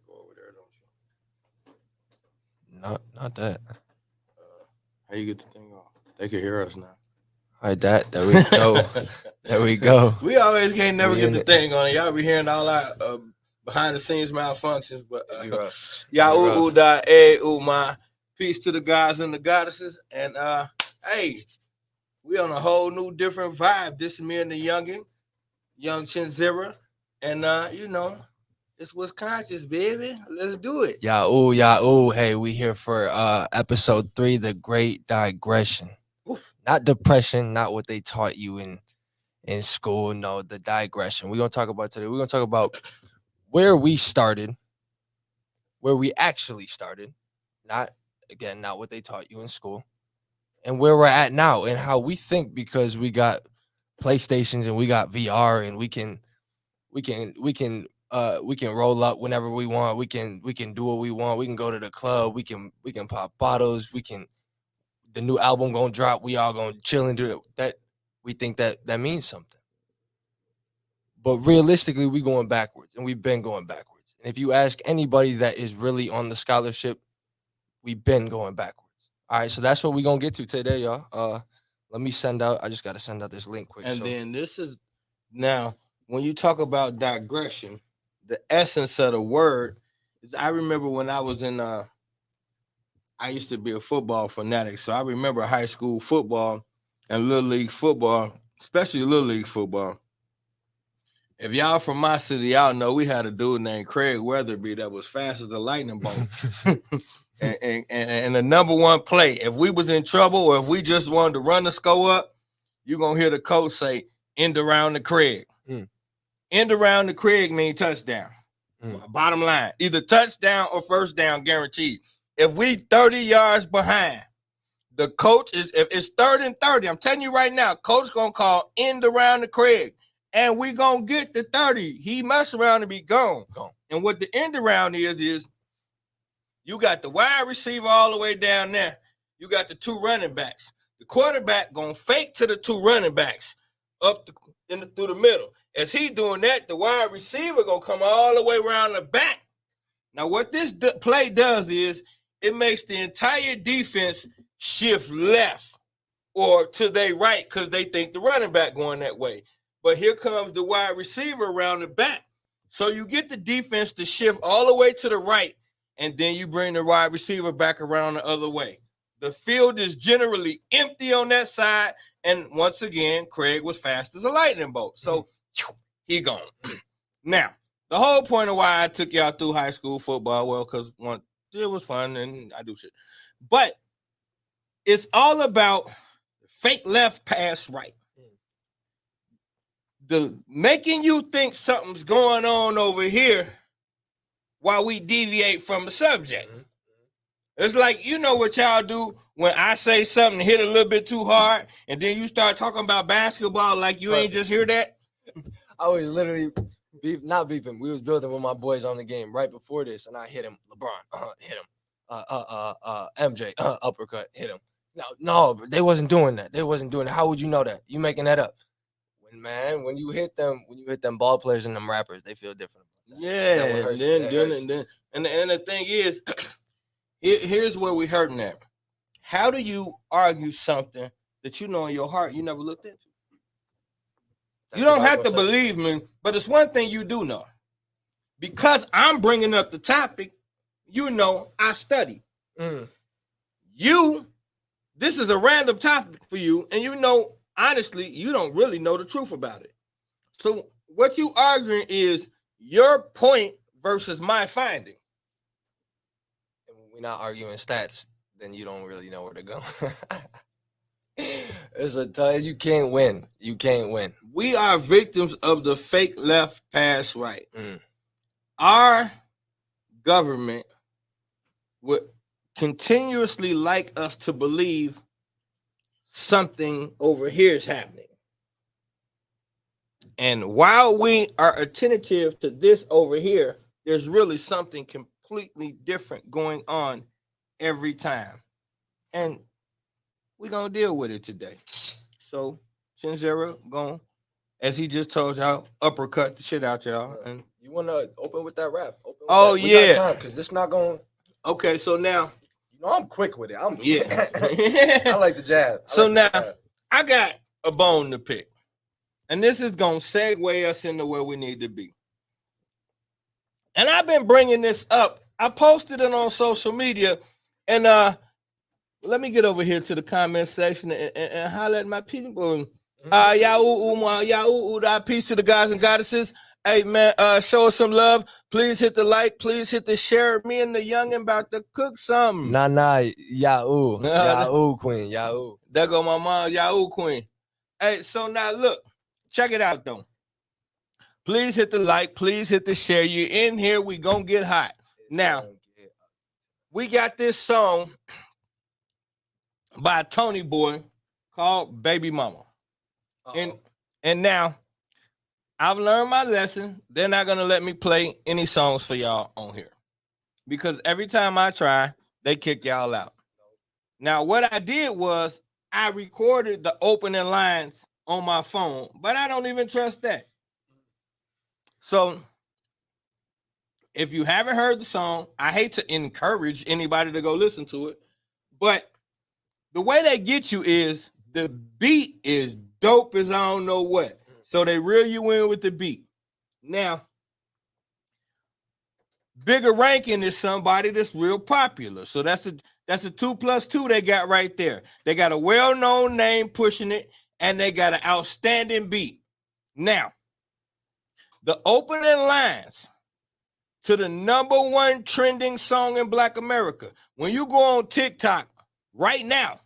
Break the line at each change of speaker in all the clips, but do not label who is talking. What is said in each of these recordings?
go over there, don't you?
Not that.
How you get the thing off? They can hear us now.
All right, there we go. There we go.
We always can't never
We
get
in
the
it.
thing on. Y'all be hearing all our behind the scenes malfunctions, but
It'd be rough.
y'all
It'd be
ooh
rough.
da eh ooh my. Peace to the guys and the goddesses, and hey, we on a whole new different vibe. This is me and the youngin, young Chinzera, and you know, it's Wisconscious, baby. Let's do it.
Yahoo. Hey, we here for episode 3, the Great Digression.
Oof.
Not depression, not what they taught you in school. No, the digression. We're gonna talk about today. We're gonna talk about where we started, where we actually started, not what they taught you in school, and where we're at now and how we think because we got PlayStations and we got VR and we can roll up whenever we want. We can do what we want. We can go to the club. We can pop bottles. The new album gonna drop. We all gonna chill and do it. That we think that means something. But realistically, we going backwards, and we've been going backwards. And if you ask anybody that is really on the scholarship, we've been going backwards. All right, so that's what we're gonna get to today, y'all. Let me send out. I just gotta send out this link quick.
And
so.
then this is now when you talk about digression, the essence of the word is I remember when I was in I used to be a football fanatic. So I remember high school football and little league football, especially little league football. If y'all from my city, y'all know we had a dude named Craig Weatherby that was fast as a lightning bolt. and the number one play, if we was in trouble or if we just wanted to run the score up, you're going to hear the coach say, end around the Craig. End around the Craig means touchdown. Bottom line, either touchdown or first down guaranteed. If we 30 yards behind, the coach is, if it's 3rd and 30, I'm telling you right now, coach going to call end around the Craig. And we going to get the 30. He mess around and be gone. And what the end around is you got the wide receiver all the way down there. You got the 2 running backs. The quarterback going to fake to the 2 running backs up through the middle. As he doing that, the wide receiver going to come all the way around the back. Now, what this play does is it makes the entire defense shift left or to their right because they think the running back going that way. But here comes the wide receiver around the back. So you get the defense to shift all the way to the right, and then you bring the wide receiver back around the other way. The field is generally empty on that side, and once again, Craig was fast as a lightning bolt. So he gone. Now, the whole point of why I took y'all through high school football, well, because it was fun and I do shit. But it's all about fake left, pass right. The making you think something's going on over here while we deviate from the subject. It's like, you know what y'all do when I say something hit a little bit too hard and then you start talking about basketball like you ain't just hear that?
I was literally not beefing. We was building with my boys on the game right before this, and I hit him. LeBron, hit him. MJ, uppercut, hit him. No, they wasn't doing that. They wasn't doing that. How would you know that? You making that up? When you hit them ball players and them rappers, they feel different.
Yeah, and the thing is, here's where we hurting at. How do you argue something that you know in your heart you never looked into? You don't have to believe me, but it's one thing you do know. Because I'm bringing up the topic, you know I study. This is a random topic for you, and you know, honestly, you don't really know the truth about it. So what you arguing is your point versus my finding.
And when we're not arguing stats, then you don't really know where to go. You can't win. You can't win.
We are victims of the fake left, pass right. Our government would continuously like us to believe something over here is happening. And while we are attentive to this over here, there's really something completely different going on every time. And we're going to deal with it today. So, Shinzera, going, as he just told y'all, uppercut the shit out y'all. And
you want to open with that rap?
Oh,
we
yeah.
got time, because this not going.
Okay, so now.
You know, I'm quick with it.
Yeah.
I like the jab.
I got a bone to pick. And this is going to segue us into where we need to be. And I've been bringing this up. I posted it on social media. And let me get over here to the comment section and holler at my people. Peace to the guys and goddesses. Hey, man, show us some love. Please hit the like. Please hit the share. Me and the youngin' about to cook something.
Yahoo queen, Yahoo.
There go my mom, Yahoo queen. Hey, so now look, check it out, though. Please hit the like. Please hit the share. You in here, we gonna get hot. Now, we got this song by Tony Boy called Baby Mama. And now, I've learned my lesson. They're not going to let me play any songs for y'all on here. Because every time I try, they kick y'all out. Now, what I did was I recorded the opening lines on my phone, but I don't even trust that. So, if you haven't heard the song, I hate to encourage anybody to go listen to it, but the way they get you is the beat is dope as I don't know what. So they reel you in with the beat. Now, Bigger Ranking is somebody that's real popular. So that's a 2+2 they got right there. They got a well-known name pushing it, and they got an outstanding beat. Now, the opening lines to the #1 trending song in Black America. When you go on TikTok right now,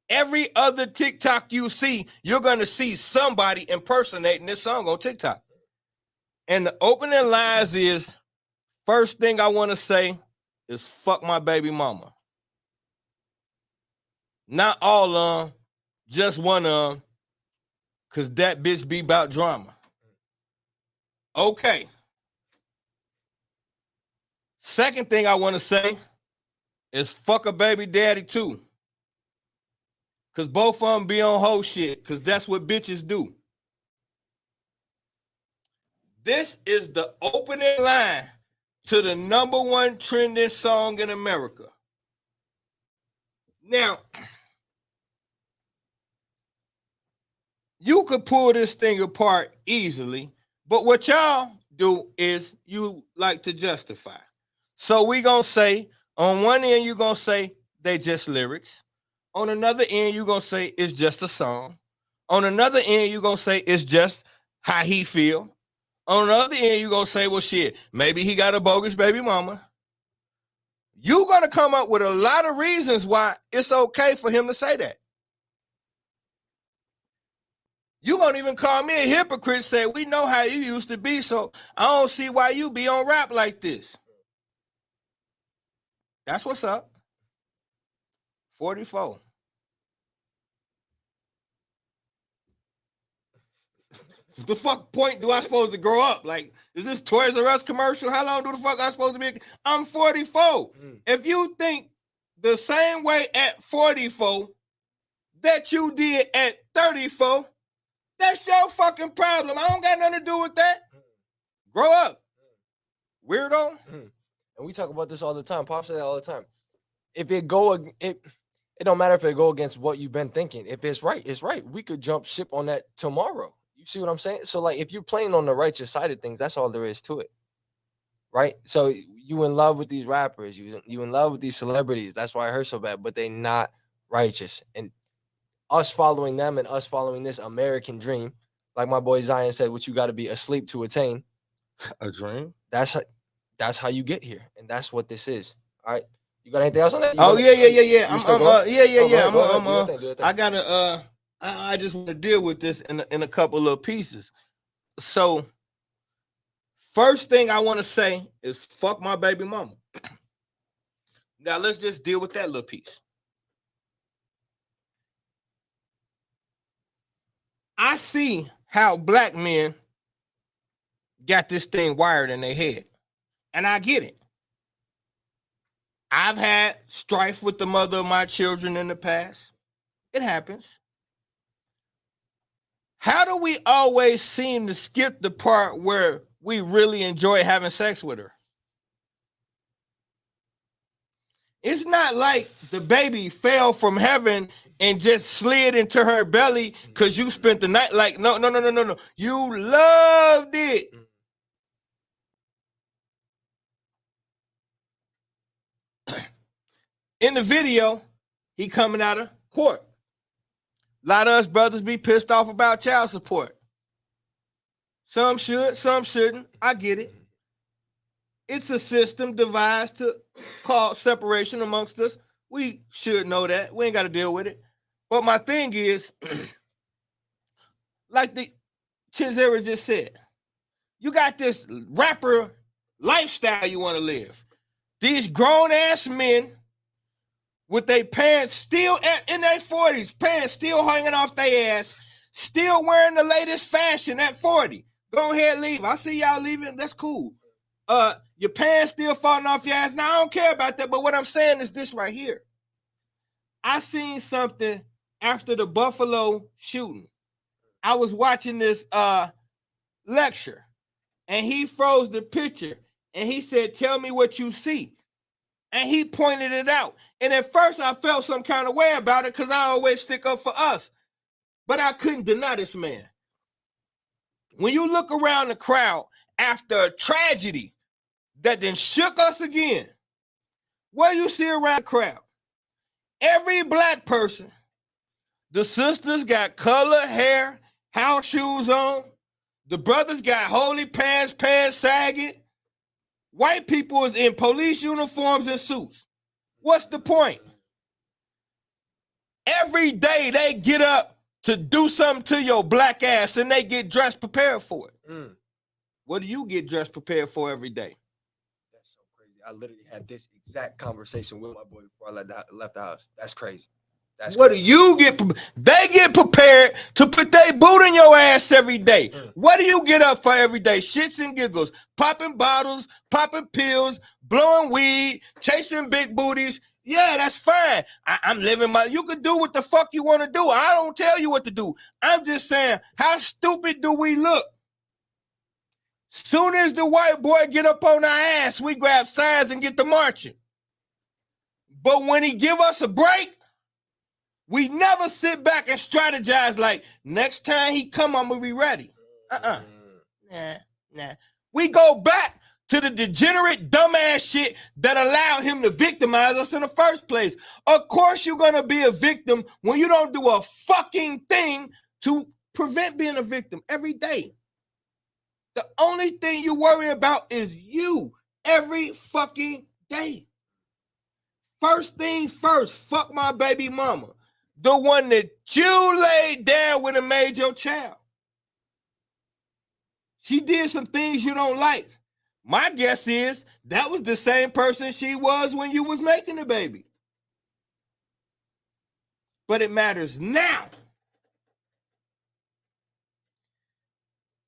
every other TikTok you see, you're going to see somebody impersonating this song on TikTok. And the opening lines is, first thing I want to say is fuck my baby mama. Not all of them, just one of them, because that bitch be about drama. Okay. Second thing I want to say is fuck a baby daddy too. Because both of them be on hoe shit, because that's what bitches do. This is the opening line to the #1 trending song in America. Now, you could pull this thing apart easily, but what y'all do is you like to justify. So we gonna say, on one end, you gonna say they just lyrics. On another end, you gonna say it's just a song. On another end, you gonna say it's just how he feel. On the other end, you gonna say, well, shit, maybe he got a bogus baby mama. You gonna come up with a lot of reasons why it's okay for him to say that. You gonna even call me a hypocrite, say, we know how you used to be, so I don't see why you be on rap like this. That's what's up. 44. What the fuck point do I supposed to grow up? Like, is this Toys R Us commercial? How long do the fuck I supposed to be? I'm 44. If you think the same way at 44 that you did at 34, that's your fucking problem. I don't got nothing to do with that. Grow up. Weirdo.
And we talk about this all the time. Pop said that all the time. If it don't matter if it go against what you've been thinking. If it's right, it's right. We could jump ship on that tomorrow. You see what I'm saying? So, like, if you're playing on the righteous side of things, that's all there is to it. Right? So you in love with these rappers, you in love with these celebrities. That's why it hurts so bad, but they not righteous. And us following them and us following this American dream, like my boy Zion said, what you got to be asleep to attain.
A dream?
That's how you get here. And that's what this is. All right. You got anything else on that?
Yeah. I just want to deal with this in a couple of pieces. So, first thing I want to say is fuck my baby mama. Now, let's just deal with that little piece. I see how black men got this thing wired in their head, and I get it. I've had strife with the mother of my children in the past. It happens. How do we always seem to skip the part where we really enjoy having sex with her? It's not like the baby fell from heaven and just slid into her belly because you spent the night. Like, no. You loved it. In the video, he coming out of court. A lot of us brothers be pissed off about child support. Some should, some shouldn't. I get it. It's a system devised to cause separation amongst us. We should know that. We ain't got to deal with it. But my thing is, like the Chinzera just said, you got this rapper lifestyle you want to live. These grown-ass men with their pants still in their 40s, pants still hanging off their ass, still wearing the latest fashion at 40. Go ahead, leave. I see y'all leaving. That's cool. Your pants still falling off your ass. Now, I don't care about that, but what I'm saying is this right here. I seen something after the Buffalo shooting. I was watching this lecture, and he froze the picture, and he said, tell me what you see. And he pointed it out. And at first, I felt some kind of way about it because I always stick up for us. But I couldn't deny this man. When you look around the crowd after a tragedy that then shook us again, what do you see around the crowd? Every black person, the sisters got color hair, house shoes on. The brothers got holy pants, pants sagging. White people is in police uniforms and suits. What's the point? Every day they get up to do something to your black ass and they get dressed prepared for it. What do you get dressed prepared for every day?
That's so crazy. I literally had this exact conversation with my boy before I left the house. That's crazy.
What do you get? They get prepared to put their boot in your ass every day. What do you get up for every day? Shits and giggles, popping bottles, popping pills, blowing weed, chasing big booties. Yeah, that's fine. I'm living my. You can do what the fuck you want to do. I don't tell you what to do. I'm just saying, how stupid do we look? Soon as the white boy get up on our ass, we grab signs and get to marching. But when he give us a break, we never sit back and strategize like, next time he come, I'm going to be ready. Nah. We go back to the degenerate, dumbass shit that allowed him to victimize us in the first place. Of course you're going to be a victim when you don't do a fucking thing to prevent being a victim every day. The only thing you worry about is you every fucking day. First thing first, fuck my baby mama. The one that you laid down with and made your child. She did some things you don't like. My guess is that was the same person she was when you was making the baby. But it matters now.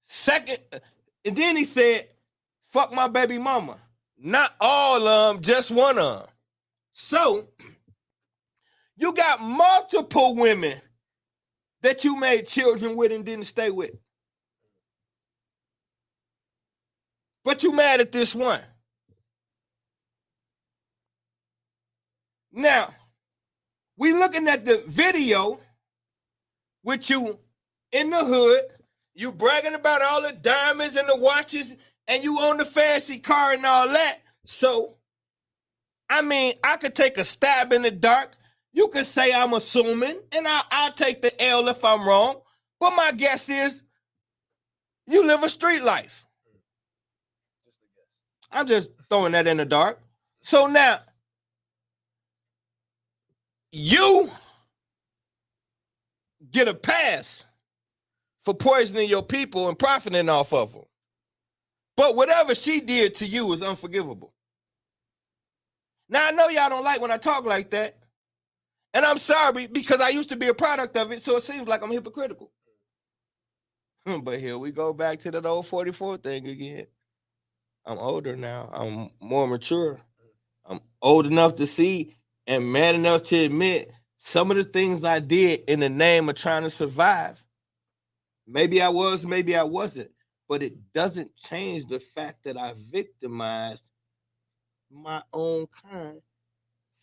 Second, and then he said, fuck my baby mama. Not all of them, just one of them. So, you got multiple women that you made children with and didn't stay with. But you mad at this one. Now, we looking at the video with you in the hood. You bragging about all the diamonds and the watches and you own the fancy car and all that. So, I mean, I could take a stab in the dark. You could say I'm assuming, and I'll take the L if I'm wrong. But my guess is you live a street life. I'm just throwing that in the dark. So now, you get a pass for poisoning your people and profiting off of them. But whatever she did to you is unforgivable. Now, I know y'all don't like when I talk like that. And I'm sorry because I used to be a product of it, so it seems like I'm hypocritical. But here we go back to that old 44 thing again. I'm older now. I'm more mature. I'm old enough to see and man enough to admit some of the things I did in the name of trying to survive. Maybe I was, maybe I wasn't. But it doesn't change the fact that I victimized my own kind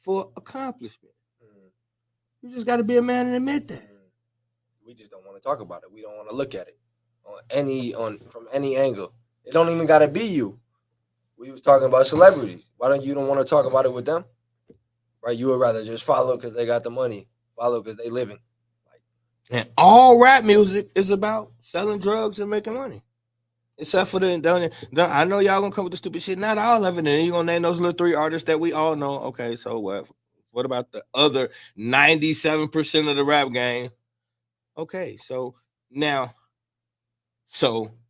for accomplishment. You just got to be a man and admit that.
We just don't want to talk about it. We don't want to look at it from any angle. It don't even got to be you. We was talking about celebrities. Why don't you don't want to talk about it with them? Right? You would rather just follow because they got the money, follow because they living.
And all rap music is about selling drugs and making money. Except for I know y'all gonna come with the stupid shit. Not all of it. And you gonna name those little 3 artists that we all know. Okay, so what? What about the other 97% of the rap game? Okay, so now,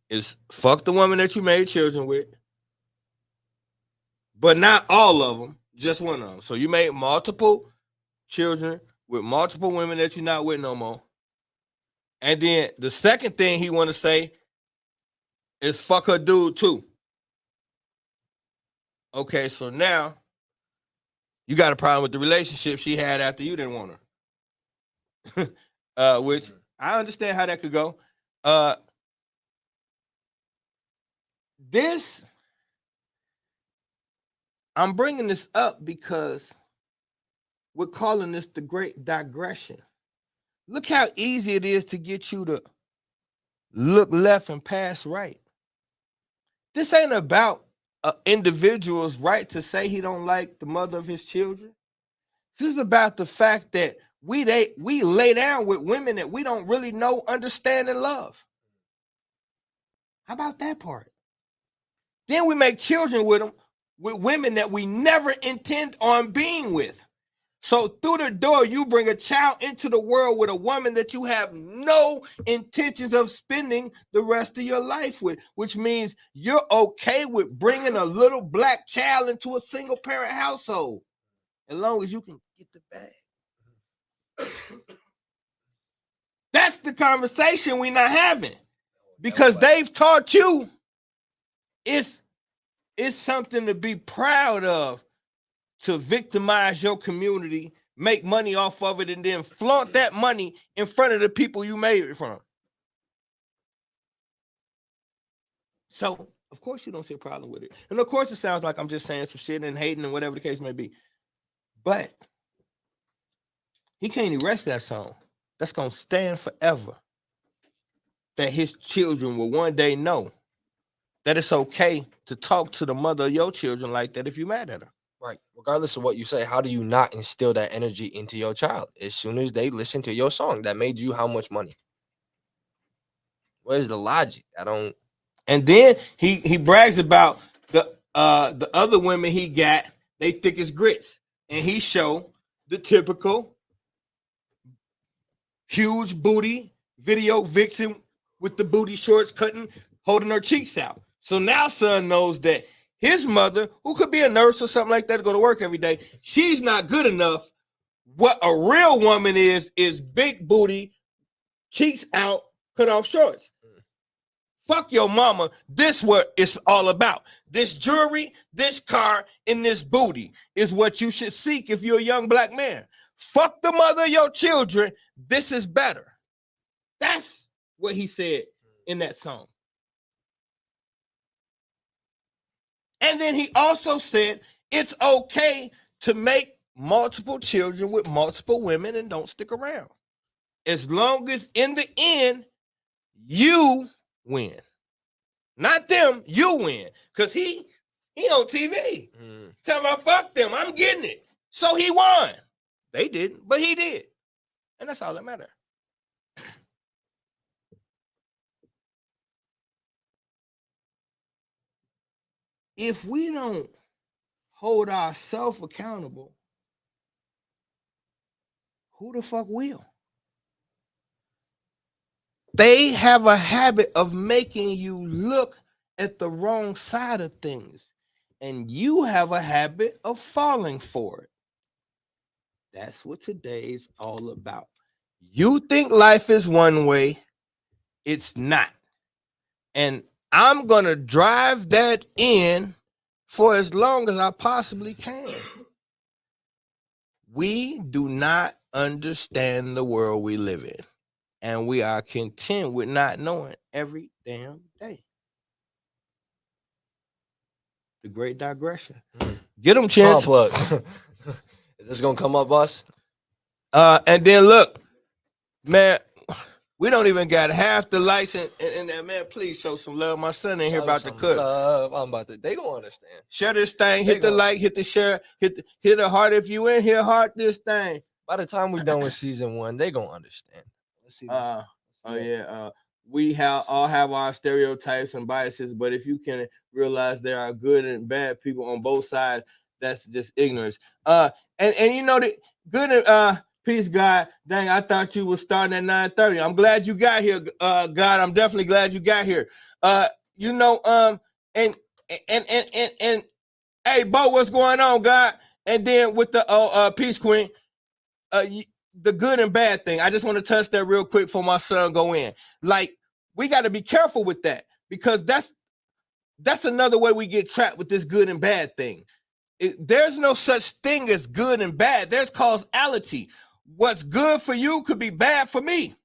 it's fuck the woman that you made children with, but not all of them, just one of them. So you made multiple children with multiple women that you're not with no more. And then the second thing he want to say is fuck her dude too. Okay, so now you got a problem with the relationship she had after you didn't want her. Which I understand how that could go. I'm bringing this up because we're calling this the Great Digression. Look how easy it is to get you to look left and pass right. This ain't about an individual's right to say he don't like the mother of his children. This is about the fact that we lay down with women that we don't really know, understand, and love. How about that part? Then we make children with them, with women that we never intend on being with. So through the door, you bring a child into the world with a woman that you have no intentions of spending the rest of your life with, which means you're okay with bringing a little black child into a single parent household, as long as you can get the bag. That's the conversation we're not having, because they've taught you it's something to be proud of, to victimize your community, make money off of it, and then flaunt that money in front of the people you made it from. So, of course, you don't see a problem with it. And of course, it sounds like I'm just saying some shit and hating and whatever the case may be. But he can't erase that song. That's going to stand forever. That his children will one day know that it's okay to talk to the mother of your children like that if you're mad at her.
Right. Regardless of what you say, how do you not instill that energy into your child as soon as they listen to your song that made you how much money? Where's the logic? I don't.
And then he brags about the other women he got, they thick as grits. And he show the typical huge booty video vixen with the booty shorts cutting, holding her cheeks out. So now son knows that his mother, who could be a nurse or something like that to go to work every day, she's not good enough. What a real woman is big booty, cheeks out, cut off shorts. Fuck your mama. This what it's all about. This jewelry, this car, and this booty is what you should seek if you're a young black man. Fuck the mother of your children. This is better. That's what he said in that song. And then he also said it's okay to make multiple children with multiple women and don't stick around, as long as in the end you win. Not them, you win. Because he on TV. Talking about fuck them, I'm getting it. So he won. They didn't, but he did. And that's all that matters. If we don't hold ourselves accountable, who the fuck will? They have a habit of making you look at the wrong side of things, and you have a habit of falling for it. That's what today's all about. You think life is one way, it's not. And I'm going to drive that in for as long as I possibly can. We do not understand the world we live in, and we are content with not knowing every damn day. The Great Digression. Get them, Chance.
Plug. Is this gonna come up, boss?
And then look, man, we don't even got half the lights in that, man. Please show some love. My son in here about to cook.
Love. I'm about to. They gonna understand.
Share this thing. Hit the like. Hit the share. Hit the heart if you in here. Heart this thing.
By the time we're done with season 1, they gonna understand. Let's see this.
We all have our stereotypes and biases, but if you can realize there are good and bad people on both sides, that's just ignorance. And you know the good and peace, God. Dang, I thought you was starting at 9:30. I'm glad you got here, God. I'm definitely glad you got here. You know, and hey, Bo, what's going on, God? And then with the Peace Queen, the good and bad thing. I just want to touch that real quick for my son go in. Like, we got to be careful with that, because that's another way we get trapped with this good and bad thing. There's no such thing as good and bad. There's causality. What's good for you could be bad for me.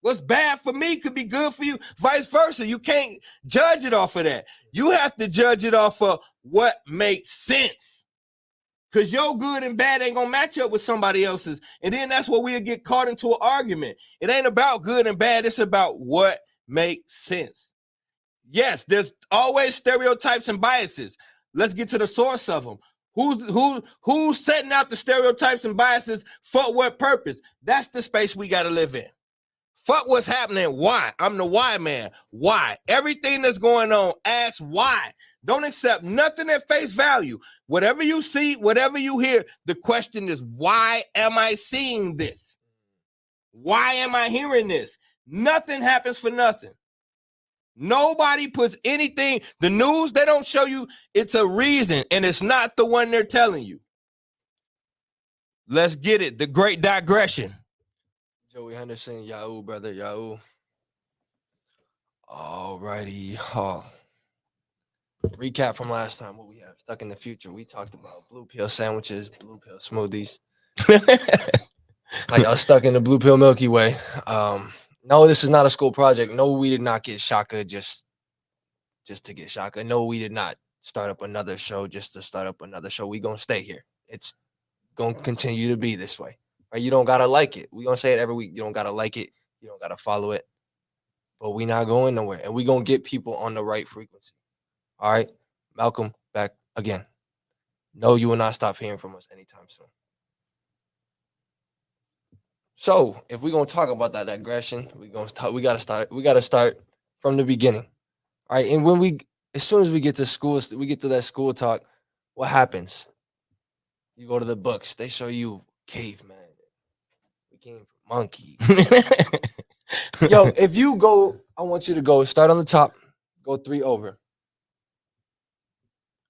What's bad for me could be good for you. Vice versa. You can't judge it off of that. You have to judge it off of what makes sense. Because your good and bad ain't going to match up with somebody else's. And then that's where we'll get caught into an argument. It ain't about good and bad. It's about what makes sense. Yes, there's always stereotypes and biases. Let's get to the source of them. Who's setting out the stereotypes and biases for what purpose? That's the space we got to live in. Fuck what's happening. Why? I'm the why man. Why? Everything that's going on, ask why. Don't accept nothing at face value. Whatever you see, whatever you hear, the question is, why am I seeing this? Why am I hearing this? Nothing happens for nothing. Nobody puts anything. The news, they don't show you. It's a reason, and it's not the one they're telling you. Let's get it. The Great Digression.
Joey Henderson, Yahoo, brother, Yahoo. Alrighty. Recap from last time. What we have stuck in the future. We talked about blue pill sandwiches, blue pill smoothies. Like y'all stuck in the blue pill Milky Way. No, this is not a school project. No, we did not get Shaka just to get Shaka. No, we did not start up another show just to start up another show. We gonna stay here. It's gonna continue to be this way. Right? You don't gotta like it. We gonna say it every week. You don't gotta like it. You don't gotta follow it. But we not going nowhere, and we gonna get people on the right frequency. All right, Malcolm, back again. No, you will not stop hearing from us anytime soon. So, if we're gonna talk about that digression, we gotta start from the beginning. All right, and as soon as we get to school, we get to that school talk, what happens? You go to the books, they show you caveman. We came from monkeys. Yo, if you go, I want you to go start on the top, go 3 over.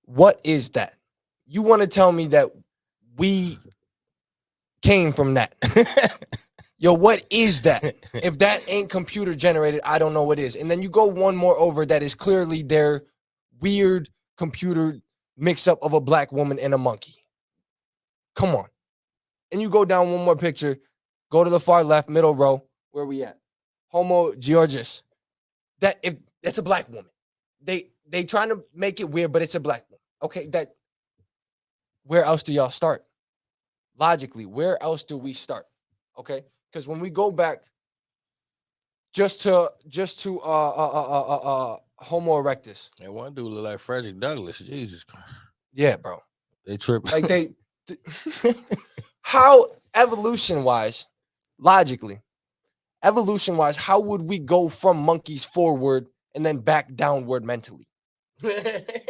What is that? You want to tell me that we came from that? Yo, what is that? If that ain't computer generated, I don't know what is. And then you go 1 more over, that is clearly their weird computer mix up of a black woman and a monkey. Come on. And you go down 1 more picture, go to the far left, middle row. Where we at? Homo Georgis. That's a black woman. They trying to make it weird, but it's a black woman. Okay, where else do y'all start? Logically, where else do we start? Okay, because when we go back just to Homo erectus.
Hey, one dude look like Frederick Douglass. Jesus Christ.
Yeah, bro.
They tripping.
Like how logically, evolution-wise, how would we go from monkeys forward and then back downward mentally?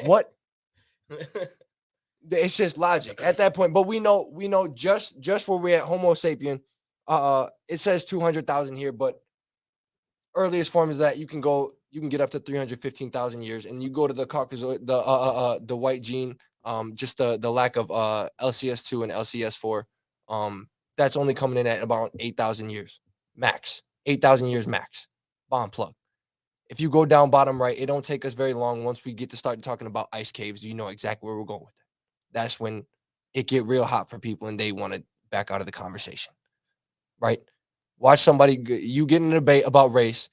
What? It's just logic at that point. But we know just where we're at, Homo sapien. It says 200,000 here, but earliest forms of that you can get up to 315,000 years, and you go to the Caucasoid, the white gene, just the lack of LCS2 and LCS4. That's only coming in at about 8,000 years max. 8,000 years max. Bomb plug. If you go down bottom right, it don't take us very long. Once we get to start talking about ice caves, you know exactly where we're going with that. That's when it get real hot for people and they want to back out of the conversation, right? Watch somebody, you get in a debate about race,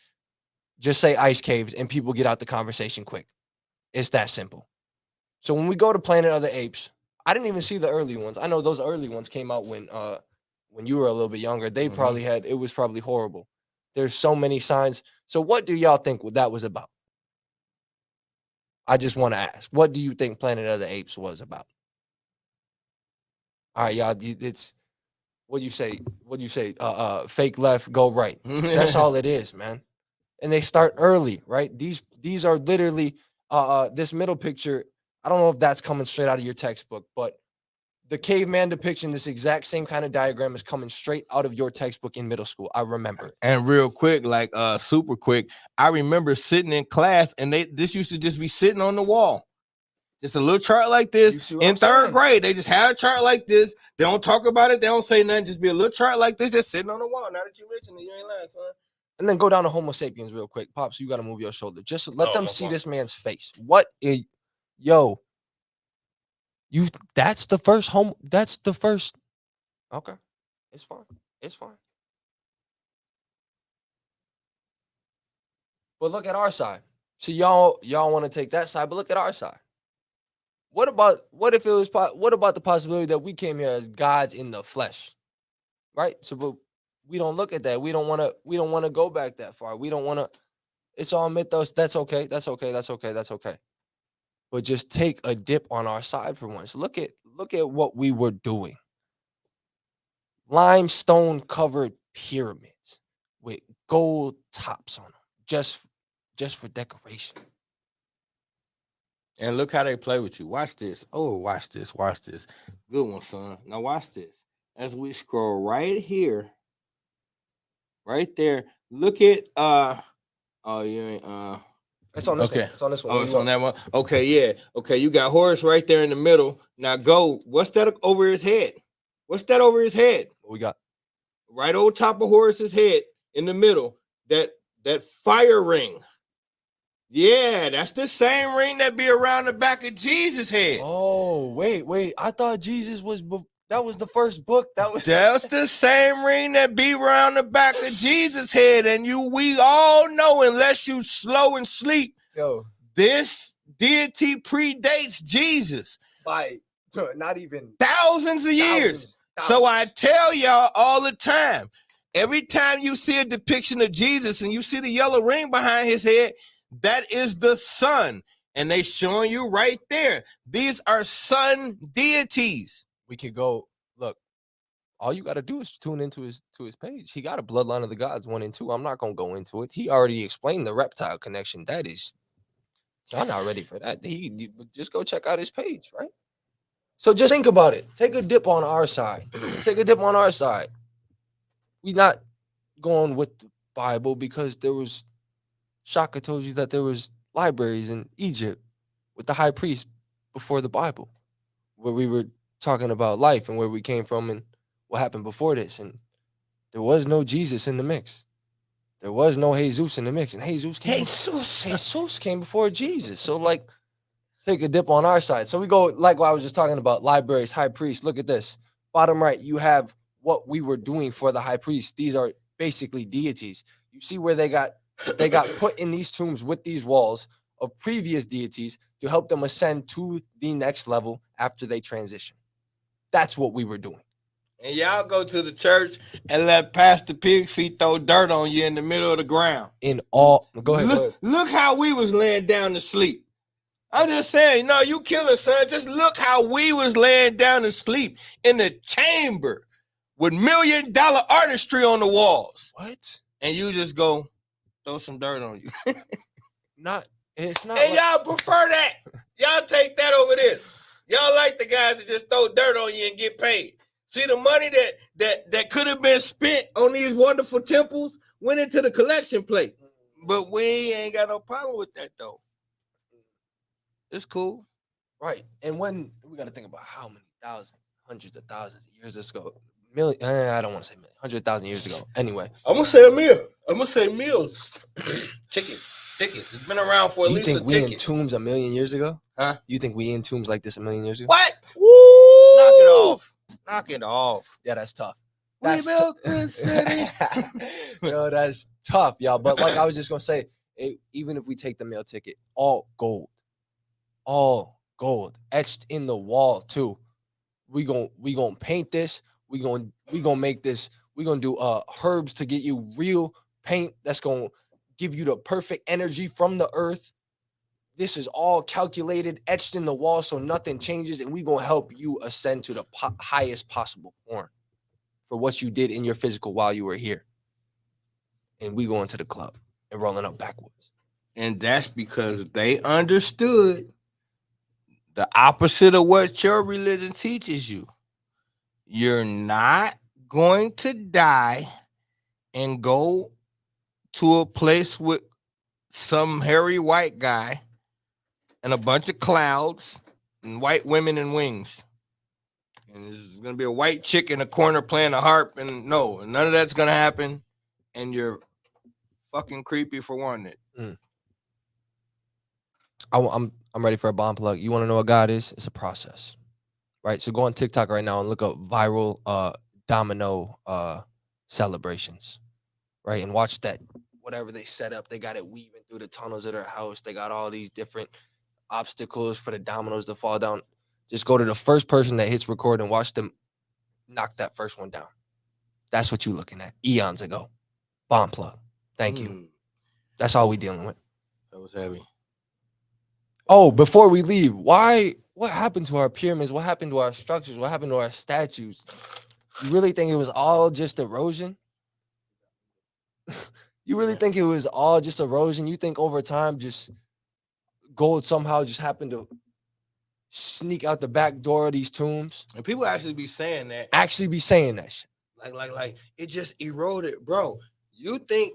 just say ice caves and people get out the conversation quick. It's that simple. So when we go to Planet of the Apes,
I didn't even see the early ones. I know those early ones came out when you were a little bit younger. They probably had, it was probably horrible. There's so many signs. So what do y'all think that was about? I just want to ask, what do you think Planet of the Apes was about? All right, y'all, it's, what you say? Fake left, go right. That's all it is, man. And they start early, right? These are literally this middle picture. I don't know if that's coming straight out of your textbook, but the caveman depiction, this exact same kind of diagram, is coming straight out of your textbook in middle school. I remember.
And real quick, like super quick, I remember sitting in class and this used to just be sitting on the wall. Just a little chart like this in third grade. They just had a chart like this. They don't talk about it. They don't say nothing. Just be a little chart like this, just sitting on the wall. Now that you mentioned it, you ain't lying, son.
And then go down to Homo sapiens real quick. Pops, you got to move your shoulder. Just let them see this man's face. What is, yo, that's the first okay. It's fine. But look at our side. See, y'all want to take that side, but look at our side. What about the possibility that we came here as gods in the flesh? Right? So, but we don't look at that. We don't want to go back that far. We don't want to, it's all mythos. That's okay. But just take a dip on our side for once. Look at what we were doing. Limestone covered pyramids with gold tops on them, just for decoration.
And look how they play with you. Watch this. Oh, watch this. Good one, son. Now watch this. As we scroll right here, right there. Look at oh, you ain't
It's on this one. It's on this one.
Oh, it's on that one. Okay, yeah. Okay, you got Horus right there in the middle. Now go. What's that over his head? What
we got?
Right over top of Horus's head in the middle. That fire ring. Yeah, that's the same ring that be around the back of Jesus' head.
Oh, wait. I thought Jesus was, that was the first book.
That's the same ring that be around the back of Jesus' head. And we all know, unless you slow and sleep, this deity predates Jesus
by not even
thousands of years. So I tell y'all all the time, every time you see a depiction of Jesus and you see the yellow ring behind his head, that is the sun. And they showing you right there. These are sun deities.
We could go, look, all you got to do is tune into his page. He got a Bloodline of the Gods 1 and 2. I'm not going to go into it. He already explained the reptile connection. That is, y'all not ready for that. You just go check out his page, right? So just think about it. Take a dip on our side. We not going with the Bible because Shaka told you that there was libraries in Egypt with the high priest before the Bible, where we were talking about life and where we came from and what happened before this. And there was no Jesus in the mix. There was no Jesus in the mix. And Jesus came before Jesus. So like, take a dip on our side. So we go, like what I was just talking about, libraries, high priest. Look at this. Bottom right, you have what we were doing for the high priest. These are basically deities. You see where they got put in these tombs with these walls of previous deities to help them ascend to the next level after they transition. That's what we were doing.
And y'all go to the church and let Pastor Pigfeet throw dirt on you in the middle of the ground.
Go ahead.
Look how we was laying down to sleep. I'm just saying, no, you killing, son. Just look how we was laying down to sleep in the chamber with $1 million artistry on the walls.
What?
And you just go throw some dirt on you.
It's not.
And y'all prefer that. Y'all take that over this. Y'all like the guys that just throw dirt on you and get paid. See, the money that could have been spent on these wonderful temples went into the collection plate. But we ain't got no problem with that, though. It's cool.
Right. And when we got to think about how many thousands, hundreds of thousands of years ago, I don't want to say million, 100,000 years ago. Anyway.
I'm going to say a meal. I'm going to say meals. Chickens. It's been around for at least a ticket.
You think we in tombs 1 million years ago?
Huh?
You think we in tombs like this 1 million years ago?
What? Woo! Knock it off.
Yeah, that's tough.
We built this city.
No, that's tough, y'all. But like I was just going to say, even if we take the meal ticket, all gold, etched in the wall too. we gonna paint this. We gonna make this. We gonna do herbs to get you real paint that's gonna give you the perfect energy from the earth. This is all calculated, etched in the wall, so nothing changes, and we gonna help you ascend to the highest possible form for what you did in your physical while you were here. And we going to the club and rolling up backwards.
And that's because they understood the opposite of what your religion teaches you. You're not going to die and go to a place with some hairy white guy and a bunch of clouds and white women and wings. And there's going to be a white chick in a corner playing a harp. And no, none of that's going to happen. And you're fucking creepy for wanting it.
I'm ready for a bomb plug. You want to know what God is? It's a process, right? So go on TikTok right now and look up viral domino celebrations, right? And watch that, whatever they set up. They got it weaving through the tunnels of their house. They got all these different obstacles for the dominoes to fall down. Just go to the first person that hits record and watch them knock that first one down. That's what you're looking at eons ago. Bomb plug. Thank you. That's all we dealing with.
That was heavy.
Oh, before we leave, what happened to our pyramids? What happened to our structures? What happened to our statues? You really think it was all just erosion? You really think it was all just erosion? You think over time just gold somehow just happened to sneak out the back door of these tombs?
And people actually be saying that.
Actually be saying that shit.
Like it just eroded, bro. You think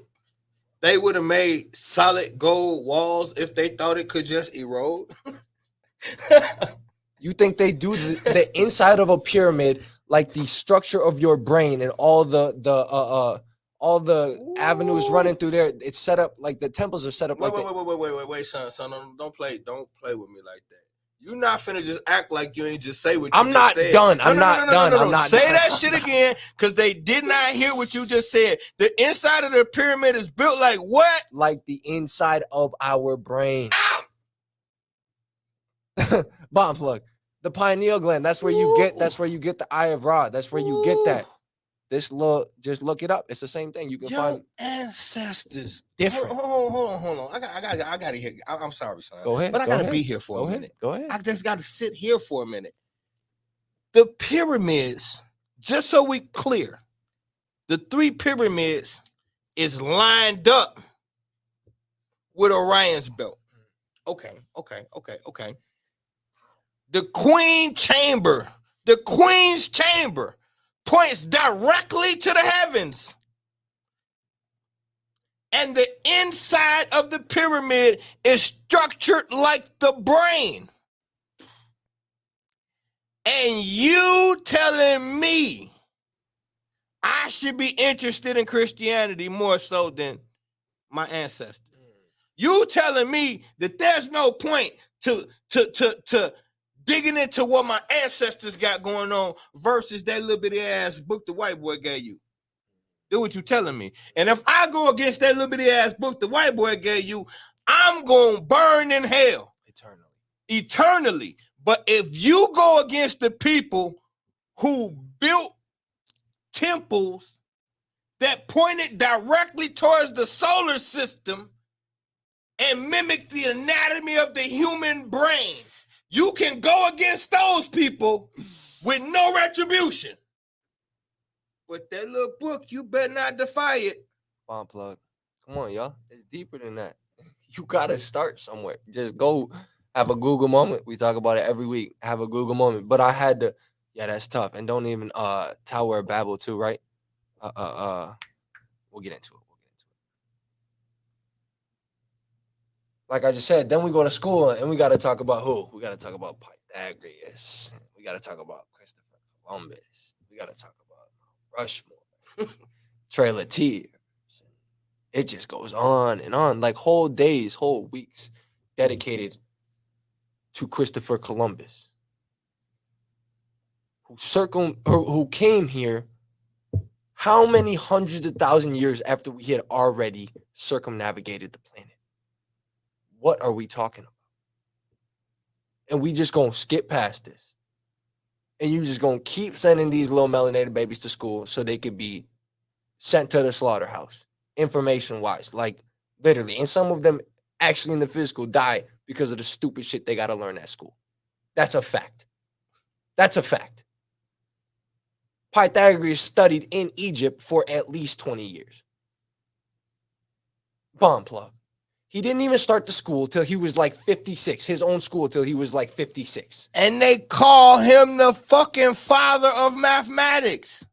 they would have made solid gold walls if they thought it could just erode?
You think they do the inside of a pyramid like the structure of your brain and all the avenues running through there? It's set up like the temples are set up.
Wait, son, don't play with me like that. You're not finna just act like you ain't just say what you
I'm not
said.
done.
No,
I'm not done. I'm not
say
done.
that shit again, because they did not hear what you just said. The inside of the pyramid is built like what?
Like the inside of our brain. Bomb plug. The pineal gland. That's where you get. That's where you get the eye of Ra. That's where you get that. Just look it up. It's the same thing. You can find
ancestors
different.
Hold on. I gotta hear. I'm sorry, son.
Go ahead.
But I gotta be here for a minute.
Go ahead.
I just gotta sit here for a minute. The pyramids, just so we clear, the 3 pyramids is lined up with Orion's belt. Okay. The Queen's chamber points directly to the heavens. And the inside of the pyramid is structured like the brain. And you telling me I should be interested in Christianity more so than my ancestors. You telling me that there's no point to digging into what my ancestors got going on versus that little bitty ass book the white boy gave you. Do what you telling me. And if I go against that little bitty ass book the white boy gave you, I'm going to burn in hell. Eternally. But if you go against the people who built temples that pointed directly towards the solar system and mimicked the anatomy of the human brain, you can go against those people with no retribution. But that little book, you better not defy it.
Bomb plug. Come on, y'all. It's deeper than that. You gotta start somewhere. Just go have a Google moment. We talk about it every week. Have a Google moment. But I had to, yeah, that's tough. And don't even Tower of Babel too, right? We'll get into it. Like I just said, then we go to school and we gotta talk about who? We gotta talk about Pythagoras. We gotta talk about Christopher Columbus. We gotta talk about Rushmore. Trail of Tears. It just goes on and on. Like whole days, whole weeks dedicated to Christopher Columbus, who came here how many hundreds of thousand years after we had already circumnavigated the planet? What are we talking about? And we just gonna skip past this.
And you just gonna keep sending these little melanated babies to school so they could be sent to the slaughterhouse, information-wise. Like, literally. And some of them actually in the physical die because of the stupid shit they got to learn at school. That's a fact. That's a fact. Pythagoras studied in Egypt for at least 20 years. Bomb plug. He didn't even start the school till he was like 56. His own school till he was like 56.
And they call him the fucking father of mathematics.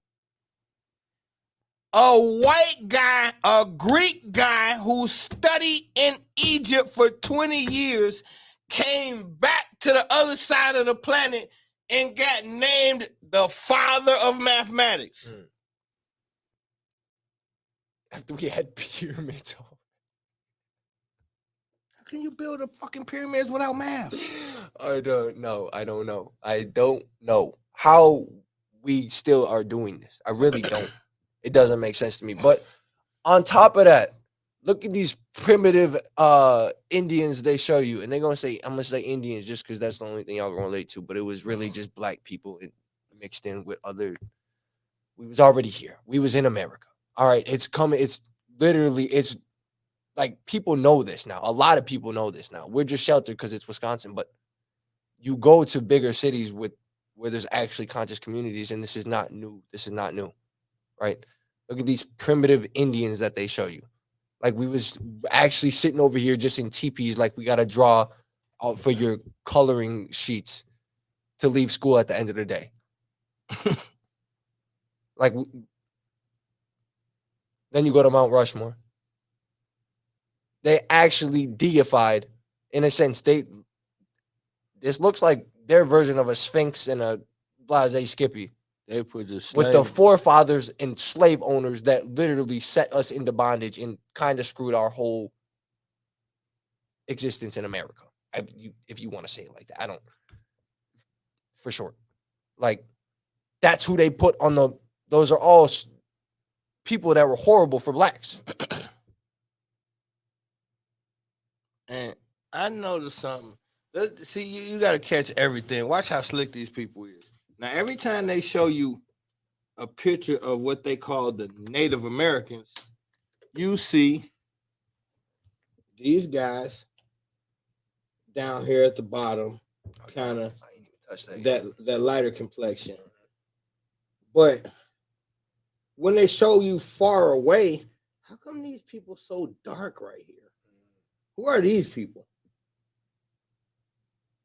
A white guy, a Greek guy who studied in Egypt for 20 years, came back to the other side of the planet and got named the father of mathematics.
After we had pyramids.
How can you build a fucking pyramids without math?
I don't know. I don't know how we still are doing this. I really don't. It doesn't make sense to me. But on top of that, look at these primitive Indians they show you. And they're going to say, I'm going to say Indians just because that's the only thing y'all going to relate to. But it was really just black people mixed in with other. We was already here. We was in America. All right. It's coming. It's literally, it's like people know this now. A lot of people know this now. We're just sheltered because it's Wisconsin. But you go to bigger cities where there's actually conscious communities. And this is not new. This is not new. Right? Look at these primitive Indians that they show you. Like we was actually sitting over here just in teepees, like we got to draw out for your coloring sheets to leave school at the end of the day. Like, then you go to Mount Rushmore. They actually deified, in a sense, this looks like their version of a Sphinx and a Blase Skippy.
They put the
with the forefathers and slave owners that literally set us into bondage and kind of screwed our whole existence in America. If you want to say it like that, I don't, for sure. Like, that's who they put on those are all people that were horrible for blacks.
And I noticed something. See, you got to catch everything. Watch how slick these people is. Now, every time they show you a picture of what they call the Native Americans, you see these guys down here at the bottom, kind of that lighter complexion. But when they show you far away, how come these people so dark right here? Who are these people?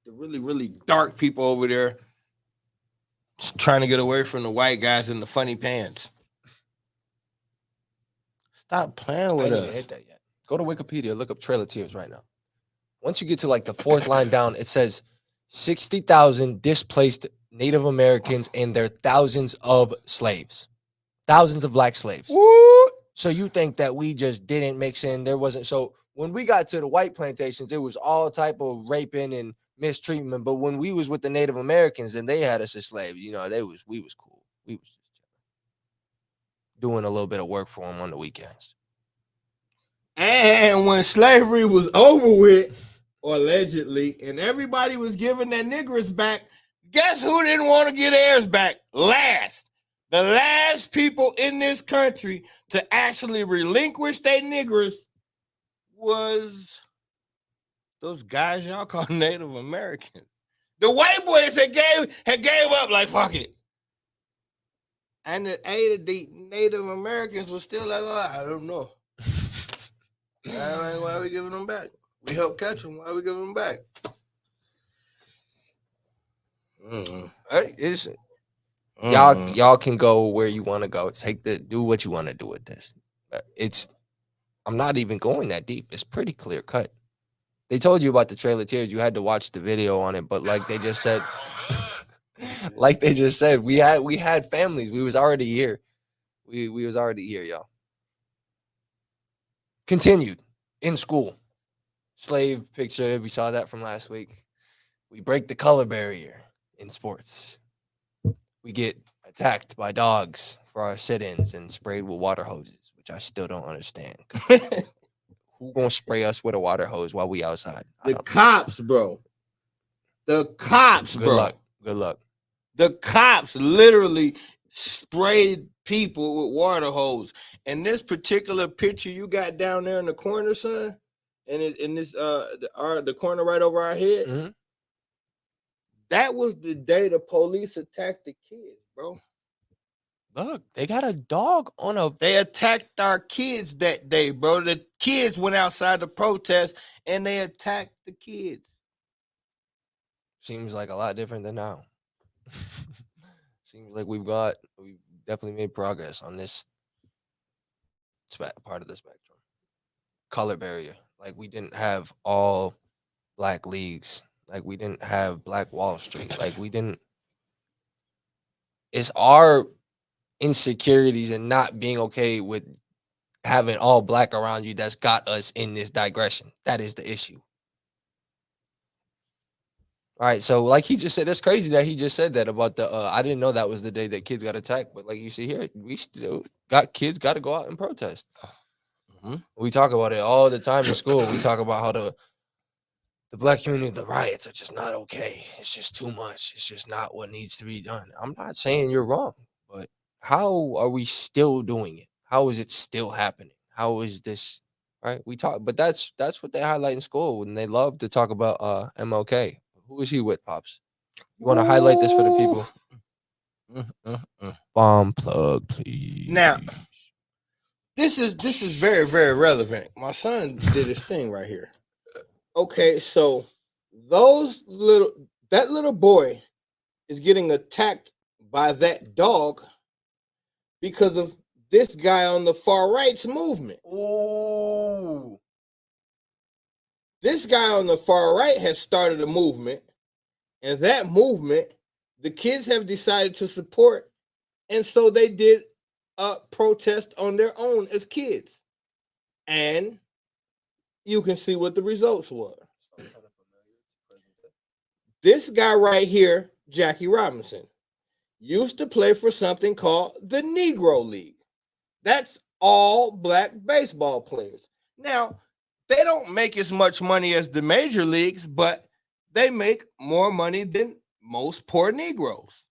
The really, really dark people over there trying to get away from the white guys in the funny pants. Stop playing with us. I didn't even hit
that yet. Go to Wikipedia, look up Trail of Tears right now. Once you get to like the fourth line down, it says 60,000 displaced Native Americans and their thousands of slaves. Thousands of black slaves.
What?
So you think that we just didn't mix in? There wasn't. So when we got to the white plantations, it was all type of raping and mistreatment. But when we was with the Native Americans and they had us as slaves, you know, we was cool. We was just doing a little bit of work for them on the weekends.
And when slavery was over with, or allegedly, and everybody was giving their niggers back, guess who didn't want to get theirs back? The last people in this country to actually relinquish their niggers was those guys y'all call Native Americans. The white boys had gave up, like, fuck it. And the Native Americans was still like, oh, I don't know. Why are we giving them back? We helped catch them. Why are we giving them back?
Y'all can go where you want to go. Do what you want to do with this. I'm not even going that deep. It's pretty clear cut. They told you about the Trail of Tears. You had to watch the video on it, but like they just said, we had families. We was already here. We was already here, y'all. Continued in school. Slave picture. We saw that from last week. We break the color barrier in sports. We get attacked by dogs for our sit-ins and sprayed with water hoses, which I still don't understand. Who gonna spray us with a water hose while we outside?
The cops, bro.
Good luck.
The cops literally sprayed people with water hose. And this particular picture you got down there in the corner, son, and in this the corner right over our head,
Mm-hmm.
that was the day the police attacked the kids, bro.
Look, they got a dog on a.
They attacked our kids that day, bro. The kids went outside to protest and they attacked the kids.
Seems like a lot different than now. Seems like we've definitely made progress on this part of the spectrum. Color barrier. Like we didn't have all black leagues. Like we didn't have Black Wall Street. Like we didn't. It's our insecurities and not being okay with having all black around you that's got us in this digression. That is the issue. All right, so like he just said, that's crazy that he just said that about the. I didn't know that was the day that kids got attacked, but like you see here, we still got kids got to go out and protest.
Mm-hmm.
We talk about it all the time in school. We talk about how the black community, the riots are just not okay. It's just too much. It's just not what needs to be done. I'm not saying you're wrong, but how are we still doing it? How is it still happening? How is this right? We talk, but that's what they highlight in school, and they love to talk about MLK. Who is he with, Pops? You want to highlight this for the people? Bomb plug, please.
Now, this is very, very relevant. My son did his thing right here. Okay, so that little boy is getting attacked by that dog because of this guy on the far right's movement.
Ooh.
This guy on the far right has started a movement, and that movement, the kids have decided to support, and so they did a protest on their own as kids. And you can see what the results were. This guy right here, Jackie Robinson, used to play for something called the Negro League. That's all black baseball players. Now, they don't make as much money as the major leagues, but they make more money than most poor Negroes.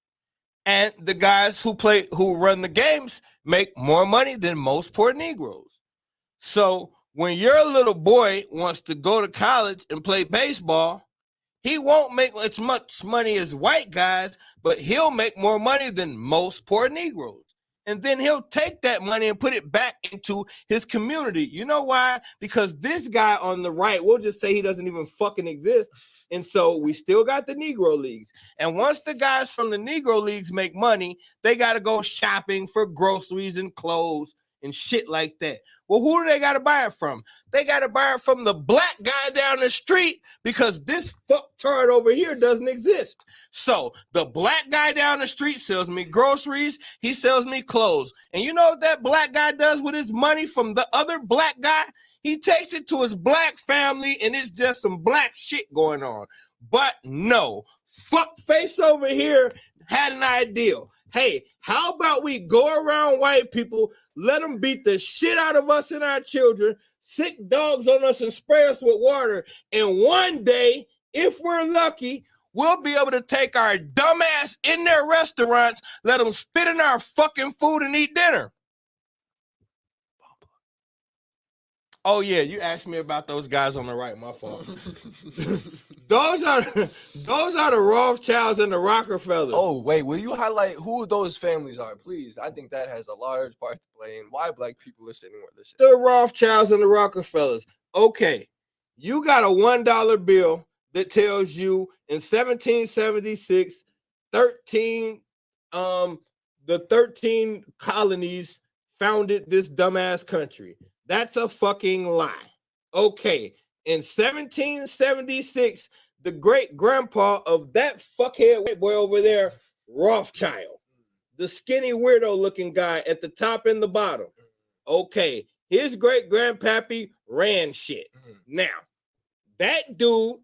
And the guys who run the games make more money than most poor Negroes. So when your little boy wants to go to college and play baseball, he won't make as much money as white guys, but he'll make more money than most poor Negroes. And then he'll take that money and put it back into his community. You know why? Because this guy on the right, we'll just say he doesn't even fucking exist. And so we still got the Negro Leagues. And once the guys from the Negro Leagues make money, they got to go shopping for groceries and clothes and shit like that. Well, who do they got to buy it from? They got to buy it from the black guy down the street because this fucktard over here doesn't exist. So the black guy down the street sells me groceries. He sells me clothes. And you know what that black guy does with his money from the other black guy? He takes it to his black family and it's just some black shit going on. But no, fuck face over here had an idea. Hey, how about we go around white people, let them beat the shit out of us and our children, sick dogs on us and spray us with water. And one day, if we're lucky, we'll be able to take our dumbass in their restaurants, let them spit in our fucking food and eat dinner. Oh, yeah, you asked me about those guys on the right, my fault. Those are the Rothschilds and the Rockefellers.
Oh, wait, will you highlight who those families are, please? I think that has a large part to play in why black people are sitting where they're sitting.
The Rothschilds and the Rockefellers. Okay, you got a $1 bill that tells you in 1776, the 13 colonies founded this dumbass country. That's a fucking lie. Okay, in 1776, the great grandpa of that fuckhead white boy over there, Rothschild, the skinny weirdo looking guy at the top and the bottom. Okay, his great grandpappy ran shit. Now, that dude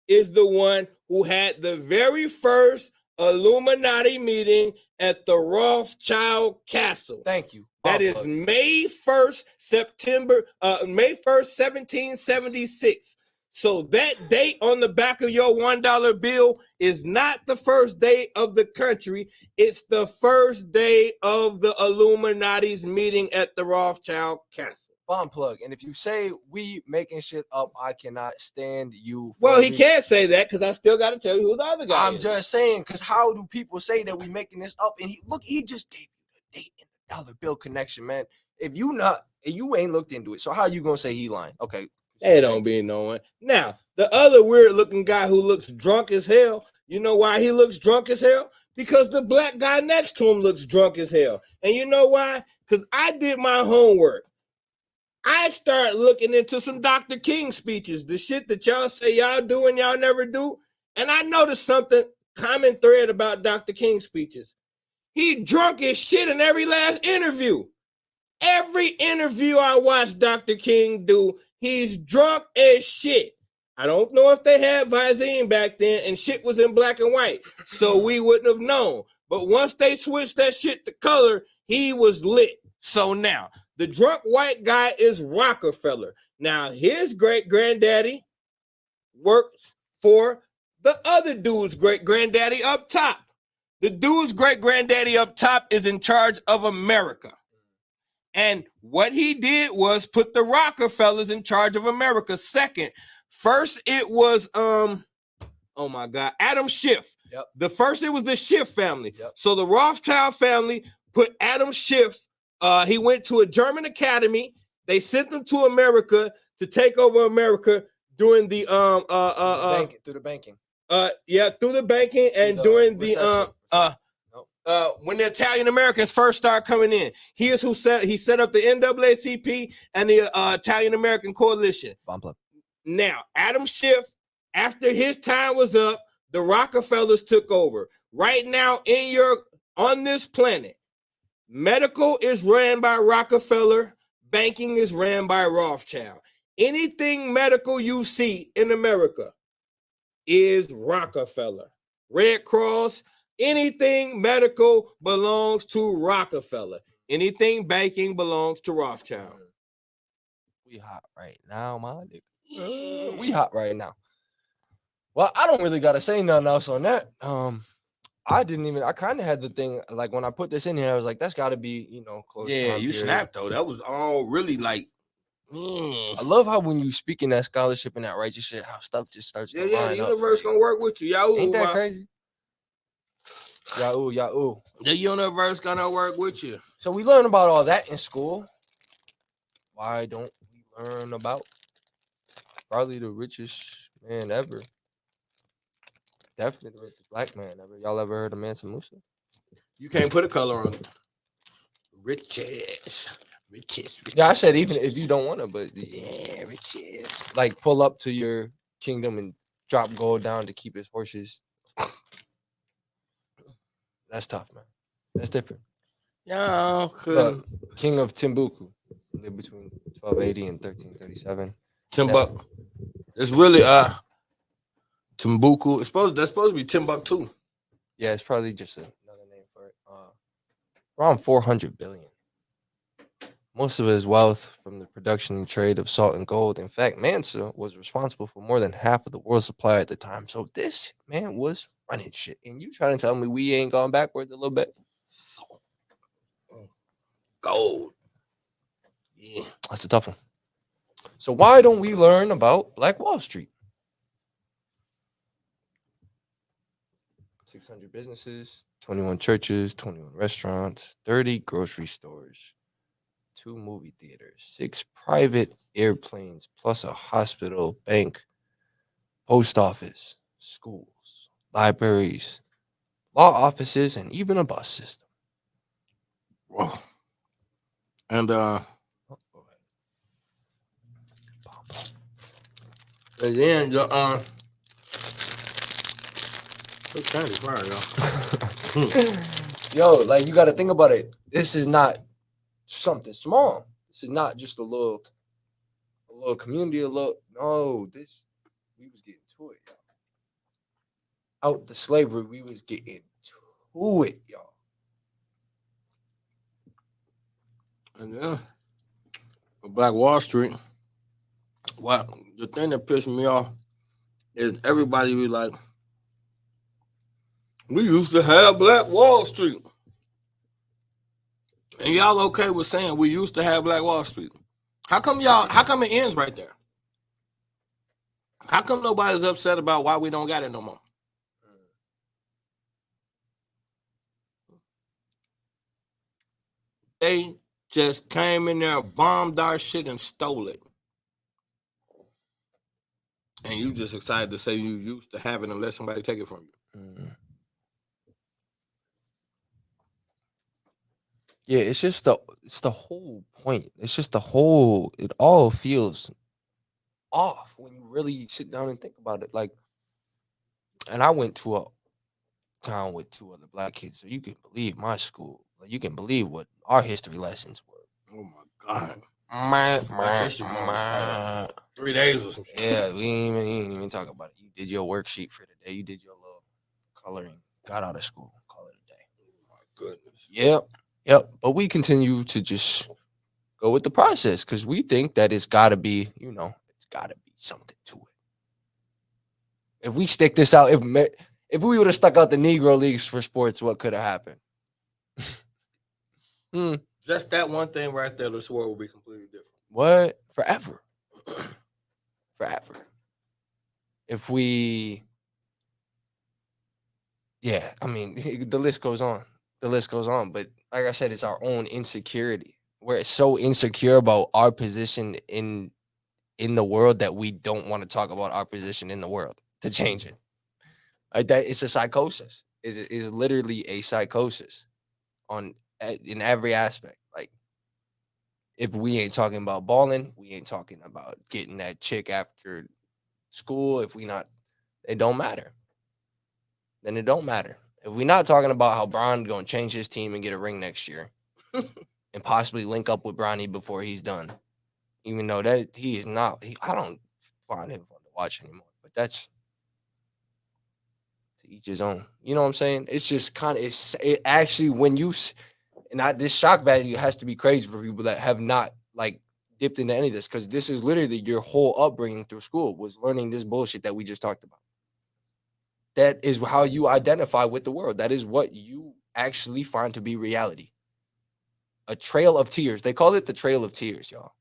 is the one who had the very first Illuminati meeting at the Rothschild Castle.
Thank you.
That is May 1st, 1776. So that date on the back of your $1 bill is not the first day of the country. It's the first day of the Illuminati's meeting at the Rothschild Castle.
Bomb plug. And if you say we making shit up, I cannot stand you.
Well, he can't say that because I still got to tell you who the other guy is.
I'm just saying, because how do people say that we making this up? And he just gave you the date and the dollar bill connection, man. If you ain't looked into it, so how you gonna say he lying? Okay.
They don't be knowing. Now, the other weird looking guy who looks drunk as hell, you know why he looks drunk as hell? Because the black guy next to him looks drunk as hell. And you know why? Because I did my homework. I started looking into some Dr. King speeches, the shit that y'all say y'all do and y'all never do. And I noticed something, common thread about Dr. King speeches. He drunk as shit in every last interview. Every interview I watched Dr. King do, he's drunk as shit. I don't know if they had Visine back then and shit was in black and white, so we wouldn't have known. But once they switched that shit to color, he was lit. So now, the drunk white guy is Rockefeller. Now, his great-granddaddy works for the other dude's great-granddaddy up top. The dude's great-granddaddy up top is in charge of America. And what he did was put the Rockefellers in charge of America second. First, it was oh my God, Adam Schiff.
Yep.
The first, it was the Schiff family.
Yep.
So the Rothschild family put Adam Schiff. He went to a German academy. They sent him to America to take over America during the
through the banking.
Through the banking and during the when the Italian Americans first started coming in. He set up the NAACP and the Italian American Coalition. Now, Adam Schiff, after his time was up, the Rockefellers took over. Right now, on this planet, medical is ran by Rockefeller, banking is ran by Rothschild. Anything medical you see in America is Rockefeller. Red Cross, anything medical belongs to Rockefeller. Anything banking belongs to Rothschild.
We hot right now, my nigga. We hot right now. Well, I don't really gotta say nothing else on that. I kind of had the thing, like when I put this in here, I was like, that's gotta be, close.
Yeah, you snapped though. That was all really like,
I love how when you speak in that scholarship and that righteous shit, how stuff just starts to line up.
The universe gonna work with you. Yahoo,
ain't that crazy? Yahoo.
The universe gonna work with you.
So we learn about all that in school. Why don't we learn about probably the richest man ever? Definitely the richest black man ever. Y'all ever heard of Mansa Musa?
You can't put a color on it. Riches.
Yeah, I said even if you don't want to, but
yeah, riches.
Like pull up to your kingdom and drop gold down to keep his horses. That's tough, man. That's different.
Yeah,
King of Timbuktu lived between 1280 and 1337.
Timbuktu. It's really Timbuktu. That's supposed to be Timbuktu.
Yeah, it's probably just another name for it. Around 400 billion. Most of his wealth from the production and trade of salt and gold. In fact, Mansa was responsible for more than half of the world's supply at the time. So this man was running shit. And you trying to tell me we ain't gone backwards a little bit?
Salt. Gold. Yeah.
That's a tough one. So why don't we learn about Black Wall Street? 600 businesses, 21 churches, 21 restaurants, 30 grocery stores, 2 movie theaters, 6 private airplanes, plus a hospital, bank, post office, schools, libraries, law offices, and even a bus system.
Whoa. And then it's kind of fire,
Yo, like you got to think about it. This is not something small. This is not just a little community. No, we was getting to it, y'all. Out the slavery, we was getting to it, y'all.
And then Black Wall Street. Well, the thing that pissed me off is everybody be like, we used to have Black Wall Street. And y'all okay with saying we used to have Black Wall Street? How come it ends right there? How come nobody's upset about why we don't got it no more? They just came in there, bombed our shit, and stole it. And you just excited to say you used to have it and let somebody take it from you.
Mm. Yeah, it's the whole point. It's just it all feels off when you really sit down and think about it. Like, and I went to a town with 2 other black kids, so you can believe my school. Like, you can believe what our history lessons were.
Oh my God.
My
history was 3 days or some shit.
Yeah, we ain't even talk about it. You did your worksheet for the day. You did your little coloring. Got out of school. Call it a day.
Oh my goodness.
Yep. But we continue to just go with the process because we think that it's got to be, it's got to be something to it. If we stick this out, if we would have stuck out the Negro Leagues for sports, what could have happened?
Just that one thing right there, the sport will be completely different.
What? Forever. Forever. If we, yeah, I mean, the list goes on. The list goes on. But like I said, it's our own insecurity. We're so insecure about our position in the world that we don't want to talk about our position in the world to change it. Like that, it's a psychosis. It's literally a psychosis in every aspect. Like, if we ain't talking about balling, we ain't talking about getting that chick after school. If we not, it don't matter. Then it don't matter. If we're not talking about how Bron going to change his team and get a ring next year and possibly link up with Bronny before he's done, even though that he is not, I don't find him fun to watch anymore, but that's to each his own. You know what I'm saying? It's just kind of, it actually, when you, this shock value has to be crazy for people that have not like dipped into any of this, because this is literally your whole upbringing through school was learning this bullshit that we just talked about. That is how you identify with the world. That is what you actually find to be reality. A trail of tears. They call it the trail of tears, y'all.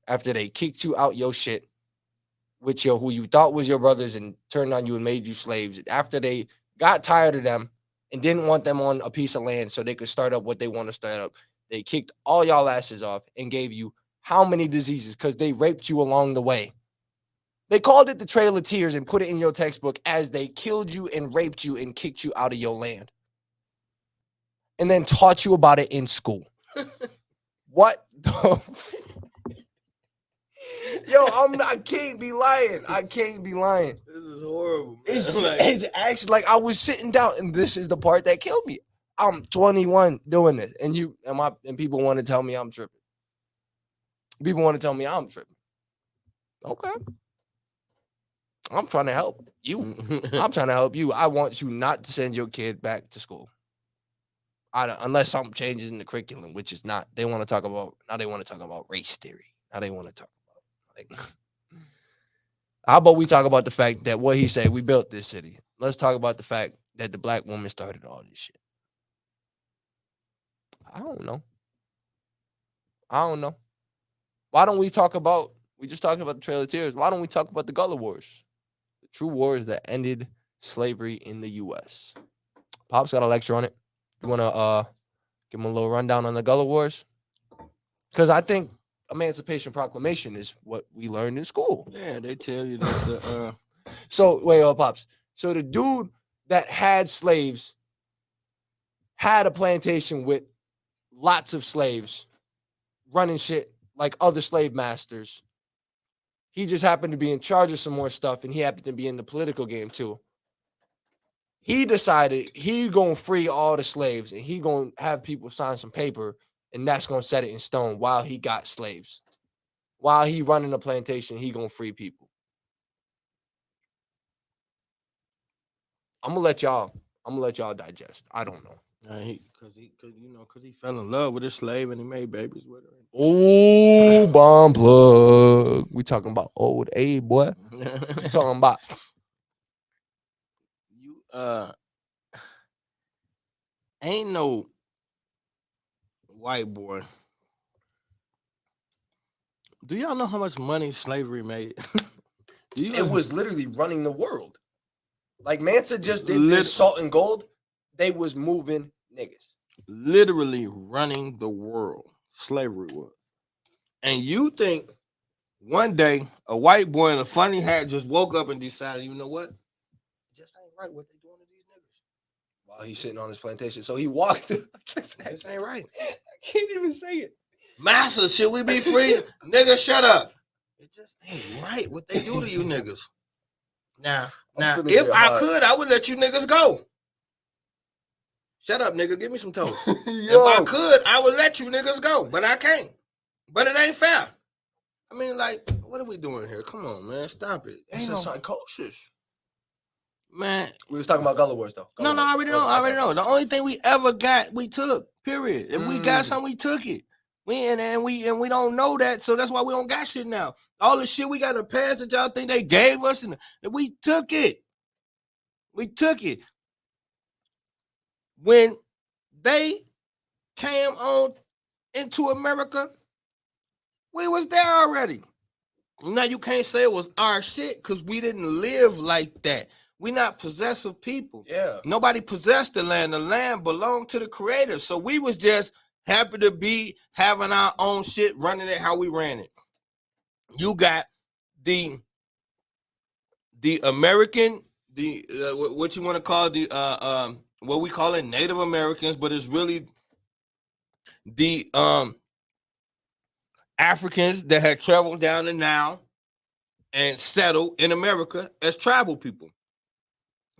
After they kicked you out your shit with who you thought was your brothers and turned on you and made you slaves. After they got tired of them and didn't want them on a piece of land so they could start up what they want to start up, they kicked all y'all asses off and gave you how many diseases because they raped you along the way. They called it the Trail of Tears and put it in your textbook as they killed you and raped you and kicked you out of your land. And then taught you about it in school. What the Yo, I can't be lying. I can't be lying.
This is horrible, man.
It's actually like I was sitting down, and this is the part that killed me. I'm 21 doing this, and people want to tell me I'm tripping. People want to tell me I'm tripping. Okay. I'm trying to help you. I'm trying to help you. I want you not to send your kid back to school. Unless something changes in the curriculum, which is not. They want to talk about, now they want to talk about race theory. Now they want to talk about, like, how about we talk about the fact that what he said, we built this city. Let's talk about the fact that the black woman started all this shit. I don't know. Why don't we talk about, we just talking about the Trail of Tears. Why don't we talk about the Gullah Wars? The true wars that ended slavery in the U.S. Pop's got a lecture on it. You want to give him a little rundown on the Gullah Wars? Because I think Emancipation Proclamation is what we learned in school.
Yeah, they tell you that.
So, wait, Pops. So the dude that had slaves had a plantation with lots of slaves running shit like other slave masters. He just happened to be in charge of some more stuff, and he happened to be in the political game too. He decided he gonna free all the slaves, and he gonna have people sign some paper, and that's gonna set it in stone while he got slaves. While he running the plantation, he gonna free people. I'm gonna let y'all digest. I don't know.
Cause he fell in love with his slave and he made babies with her.
Oh, bomb plug. We talking about old Abe, boy. What you talking about?
You ain't no white boy. Do y'all know how much money slavery made?
It was literally running the world. Like Mansa just did this salt and gold. They was moving niggas.
Literally running the world. Slavery was. And you think one day a white boy in a funny hat just woke up and decided, you know what? It just ain't right what they doing to these niggas.
While he's sitting on his plantation. So he walked.
This ain't right.
I can't even say it.
Master, should we be free? Nigga, shut up. It just ain't right what they do to you niggas. Now, if I could, I would let you niggas go. Shut up, nigga. Give me some toast. If I could, I would let you niggas go, but I can't. But it ain't fair. I mean, like, what are we doing here? Come on, man. Stop it.
It's a psychosis.
Man.
We was talking about Gullah Wars, though.
No, I already know. The only thing we ever got, we took. Period. If we got something, we took it. We don't know that, so that's why we don't got shit now. All the shit we got in the past that y'all think they gave us, and we took it. We took it. When they came on into America, we was there already. Now you can't say it was our shit because we didn't live like that. We not possessive people.
Yeah.
Nobody possessed the land. The land belonged to the creator. So we was just happy to be having our own shit, running it how we ran it. You got the American, what you want to call what we call it Native Americans, but it's really the Africans that had traveled down the Nile and settled in America as tribal people.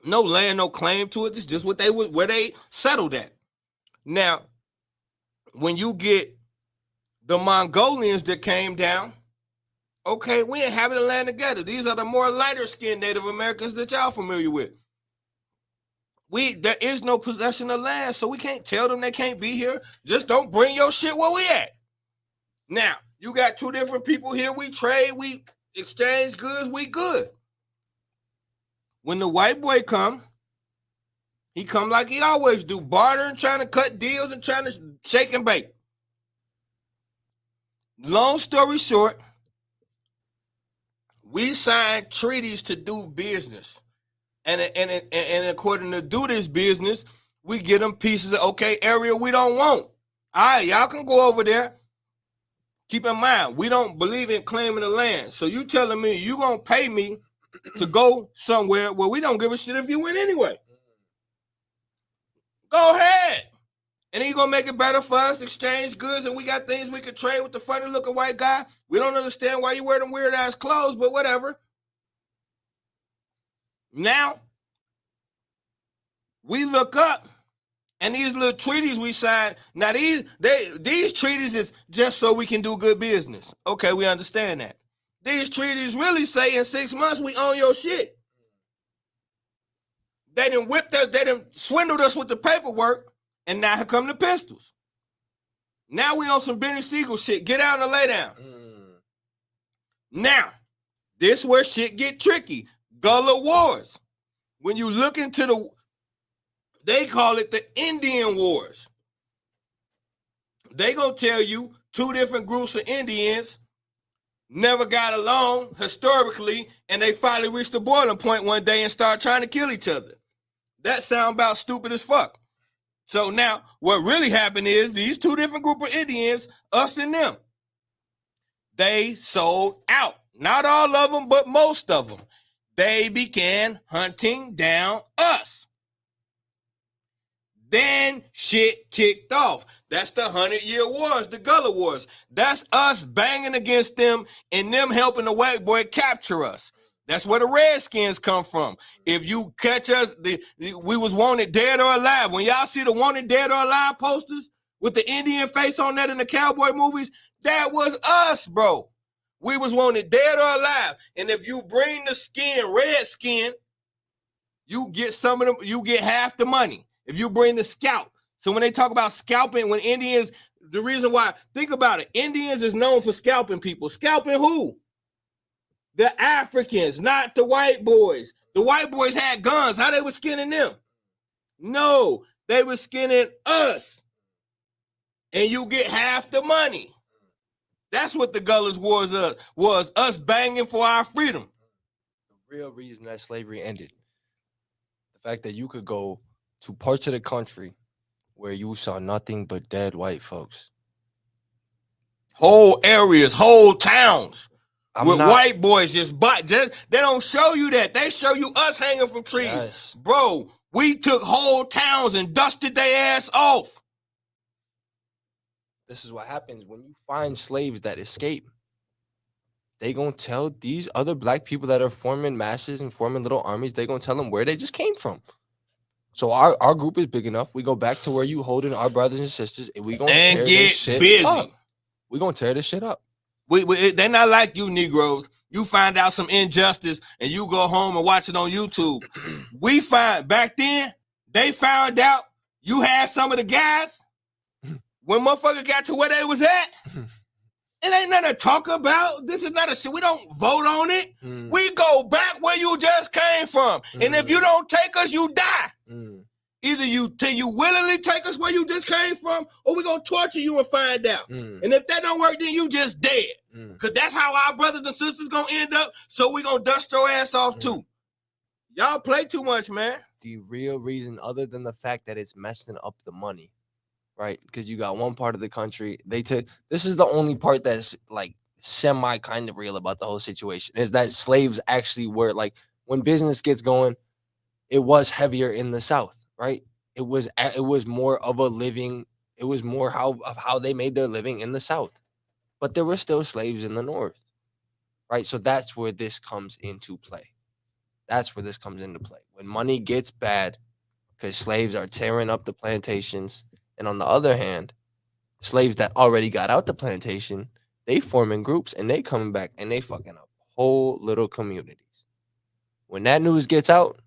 No land, no claim to it. It's just what where they settled at. Now, when you get the Mongolians that came down, okay, we inhabit the land together. These are the more lighter skinned Native Americans that y'all familiar with. There is no possession of land, so we can't tell them they can't be here. Just don't bring your shit where we at. Now, you got two different people here. We trade, we exchange goods, we good. When the white boy come, he come like he always do, bartering, trying to cut deals and trying to shake and bake. Long story short, we signed treaties to do business. And according to do this business, we get them pieces of, okay, area we don't want. All right, y'all can go over there. Keep in mind, we don't believe in claiming the land. So you telling me you gonna pay me to go somewhere where we don't give a shit if you win anyway. Go ahead. And then you gonna make it better for us, exchange goods, and we got things we could trade with the funny looking white guy. We don't understand why you wear them weird ass clothes, but whatever. Now, we look up, and these little treaties we signed, now these treaties is just so we can do good business. Okay, we understand that. These treaties really say in 6 months we own your shit. They done whipped us, they done swindled us with the paperwork, and now here come the pistols. Now we on some Benny Siegel shit. Get down and lay down. Now, this where shit get tricky. Gullah Wars. When you look into they call it the Indian Wars. They gonna tell you two different groups of Indians never got along historically, and they finally reached the boiling point one day and started trying to kill each other. That sound about stupid as fuck. So now what really happened is these two different group of Indians, us and them, they sold out. Not all of them, but most of them. They began hunting down us. Then shit kicked off. That's the 100-Year Wars, the Gullah Wars. That's us banging against them and them helping the white boy capture us. That's where the Redskins come from. If you catch us, we was wanted dead or alive. When y'all see the wanted dead or alive posters with the Indian face on that in the cowboy movies, that was us, bro. We was wanted dead or alive. And if you bring the skin, red skin, you get some of them, you get half the money. If you bring the scalp, So when they talk about scalping, when Indians, the reason why, think about it, Indians is known for scalping people. Scalping who? The Africans, not the white boys. The white boys had guns. How they were skinning them? No, they were skinning us. And you get half the money. That's what the Gullers Wars was us banging for our freedom.
The real reason that slavery ended, the fact that you could go to parts of the country where you saw nothing but dead white folks.
Whole areas, whole towns. White boys just they don't show you that. They show you us hanging from trees.
Yes.
Bro, we took whole towns and dusted their ass off.
This is what happens when you find slaves that escape. They gonna tell these other black people that are forming masses and forming little armies, they gonna tell them where they just came from. So our group is big enough. We go back to where you holding our brothers and sisters, and we gonna tear this shit up. We gonna tear this shit up.
They're not like you Negroes. You find out some injustice and you go home and watch it on YouTube. We find back then, they found out you had some of the guys when motherfucker got to where they was at. It ain't nothing to talk about. This is not a shit. We don't vote on it. We go back where you just came from. And if you don't take us, you die. Either you willingly take us where you just came from, or we're going to torture you and find out. And if that don't work, then you just dead. Because that's how our brothers and sisters going to end up. So we going to dust your ass off too. Y'all play too much, man.
The real reason, other than the fact that it's messing up the money, right? Because you got one part of the country, this is the only part that's like semi kind of real about the whole situation, is that slaves actually were like, when business gets going, it was heavier in the South. Right, it was more of a living. It was more of how they made their living in the South, but there were still slaves in the North, right? So that's where this comes into play. That's where this comes into play when money gets bad, because slaves are tearing up the plantations, and on the other hand, slaves that already got out the plantation, they forming groups and they coming back and they fucking up whole little communities. When that news gets out,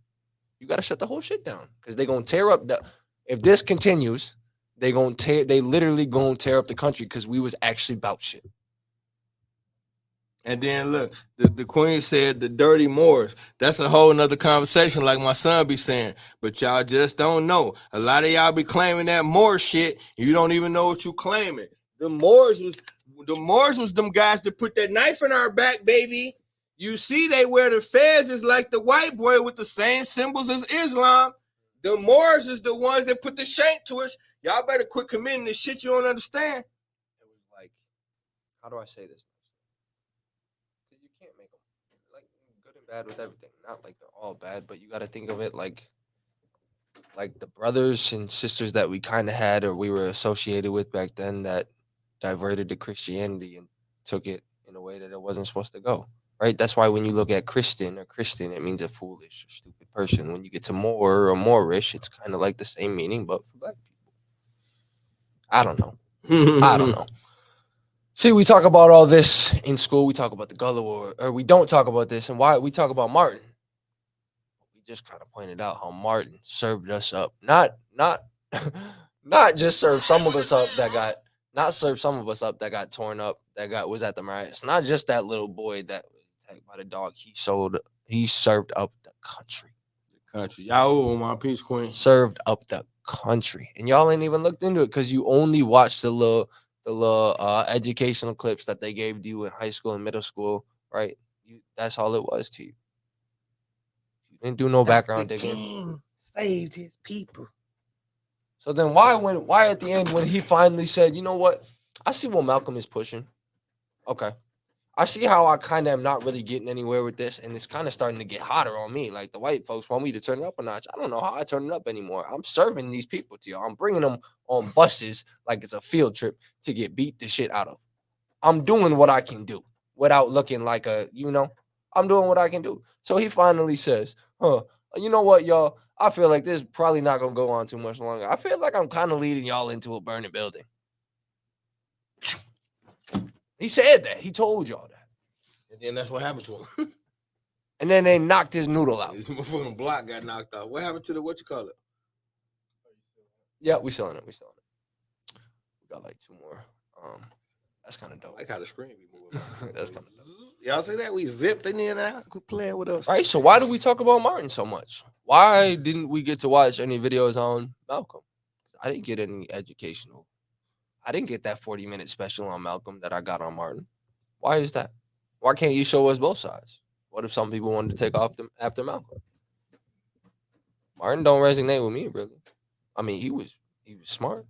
you got to shut the whole shit down, because they're going to tear up if this continues, they literally going to tear up the country, because we was actually about shit.
And then look, the queen said the dirty Moors. That's a whole nother conversation, like my son be saying. But y'all just don't know. A lot of y'all be claiming that Moor shit. You don't even know what you claiming. The Moors was them guys that put that knife in our back, baby. You see, they wear the fez is like the white boy with the same symbols as Islam. The Moors is the ones that put the shank to us. Y'all better quit committing this shit you don't understand.
It was like, how do I say this? Because you can't make them like good and bad with everything. Not like they're all bad, but you got to think of it like the brothers and sisters that we kind of had or we were associated with back then that diverted to Christianity and took it in a way that it wasn't supposed to go. Right, that's why when you look at Christian, it means a foolish or stupid person. When you get to Moor or Moorish, it's kind of like the same meaning, but for black people. I don't know. See, we talk about all this in school. We talk about the Gullah War, or we don't talk about this, and why we talk about Martin. We just kind of pointed out how Martin served us up, not just served some of us up that got torn up, was at the riots. Not just that little boy that by the dog, he served up the country.
Y'all my peace queen.
Served up the country. And y'all ain't even looked into it because you only watched the little educational clips that they gave to you in high school and middle school, right? That's all it was to you. You didn't do no background digging.
King saved his people.
So then why at the end when he finally said, you know what? I see what Malcolm is pushing. Okay. I see how I kind of am not really getting anywhere with this, and it's kind of starting to get hotter on me. Like the white folks want me to turn it up a notch. I don't know how I turn it up anymore. I'm serving these people to y'all. I'm bringing them on buses like it's a field trip to get beat the shit out of. I'm doing what I can do without looking like I'm doing what I can do. So he finally says, you know what, y'all? I feel like this is probably not going to go on too much longer. I feel like I'm kind of leading y'all into a burning building. He said that. He told y'all that.
And then that's what happened to him.
And then they knocked his noodle out.
His block got knocked out. What happened to the, what you call it?
Yeah, we selling it. We got like 2 more. That's kind of
I
dope.
like how the screen be moving.
That's kind of dope.
Y'all see that? We zipped in and out. Quit playing with us.
Right. So why do we talk about Martin so much? Why didn't we get to watch any videos on Malcolm? I didn't get any educational. I didn't get that 40-minute special on Malcolm that I got on Martin. Why is that? Why can't you show us both sides? What if some people wanted to take off them after Malcolm? Martin don't resonate with me, really. I mean, he was smart.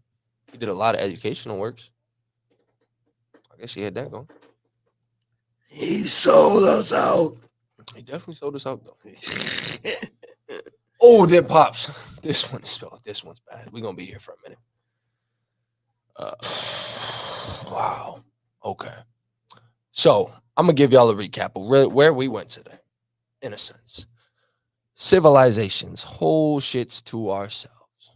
He did a lot of educational works. I guess he had that going.
He sold us out.
He definitely sold us out, though. Oh, there pops. This one is spelled. This one's bad. We're gonna be here for a minute. Wow. Okay. So I'm gonna give y'all a recap of where we went today, in a sense. Civilizations, whole shits to ourselves.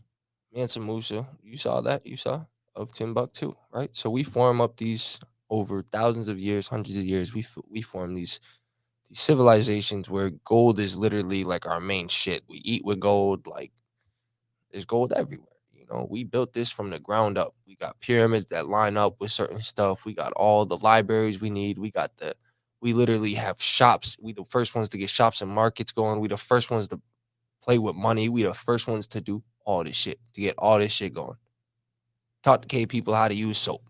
Mansa Musa, you saw that? You saw of Timbuktu, right? So we form up these over thousands of years, hundreds of years. We form these civilizations where gold is literally like our main shit. We eat with gold, like there's gold everywhere. You know, we built this from the ground up. We got pyramids that line up with certain stuff. We got all the libraries we need. We literally have shops. We the first ones to get shops and markets going. We the first ones to play with money. We the first ones to do all this shit, to get all this shit going. Taught the cave people how to use soap.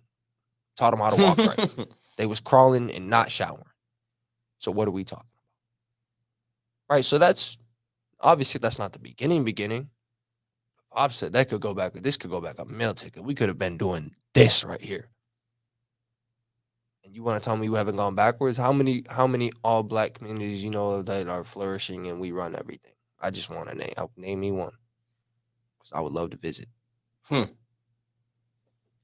Taught them how to walk right. They was crawling and not showering. So what are we talking about? Right, so that's obviously that's not the beginning. Bob said this could go back a mail ticket. We could have been doing this right here. And you want to tell me we haven't gone backwards? How many all black communities you know that are flourishing and we run everything? I just want to name me one. Because I would love to visit.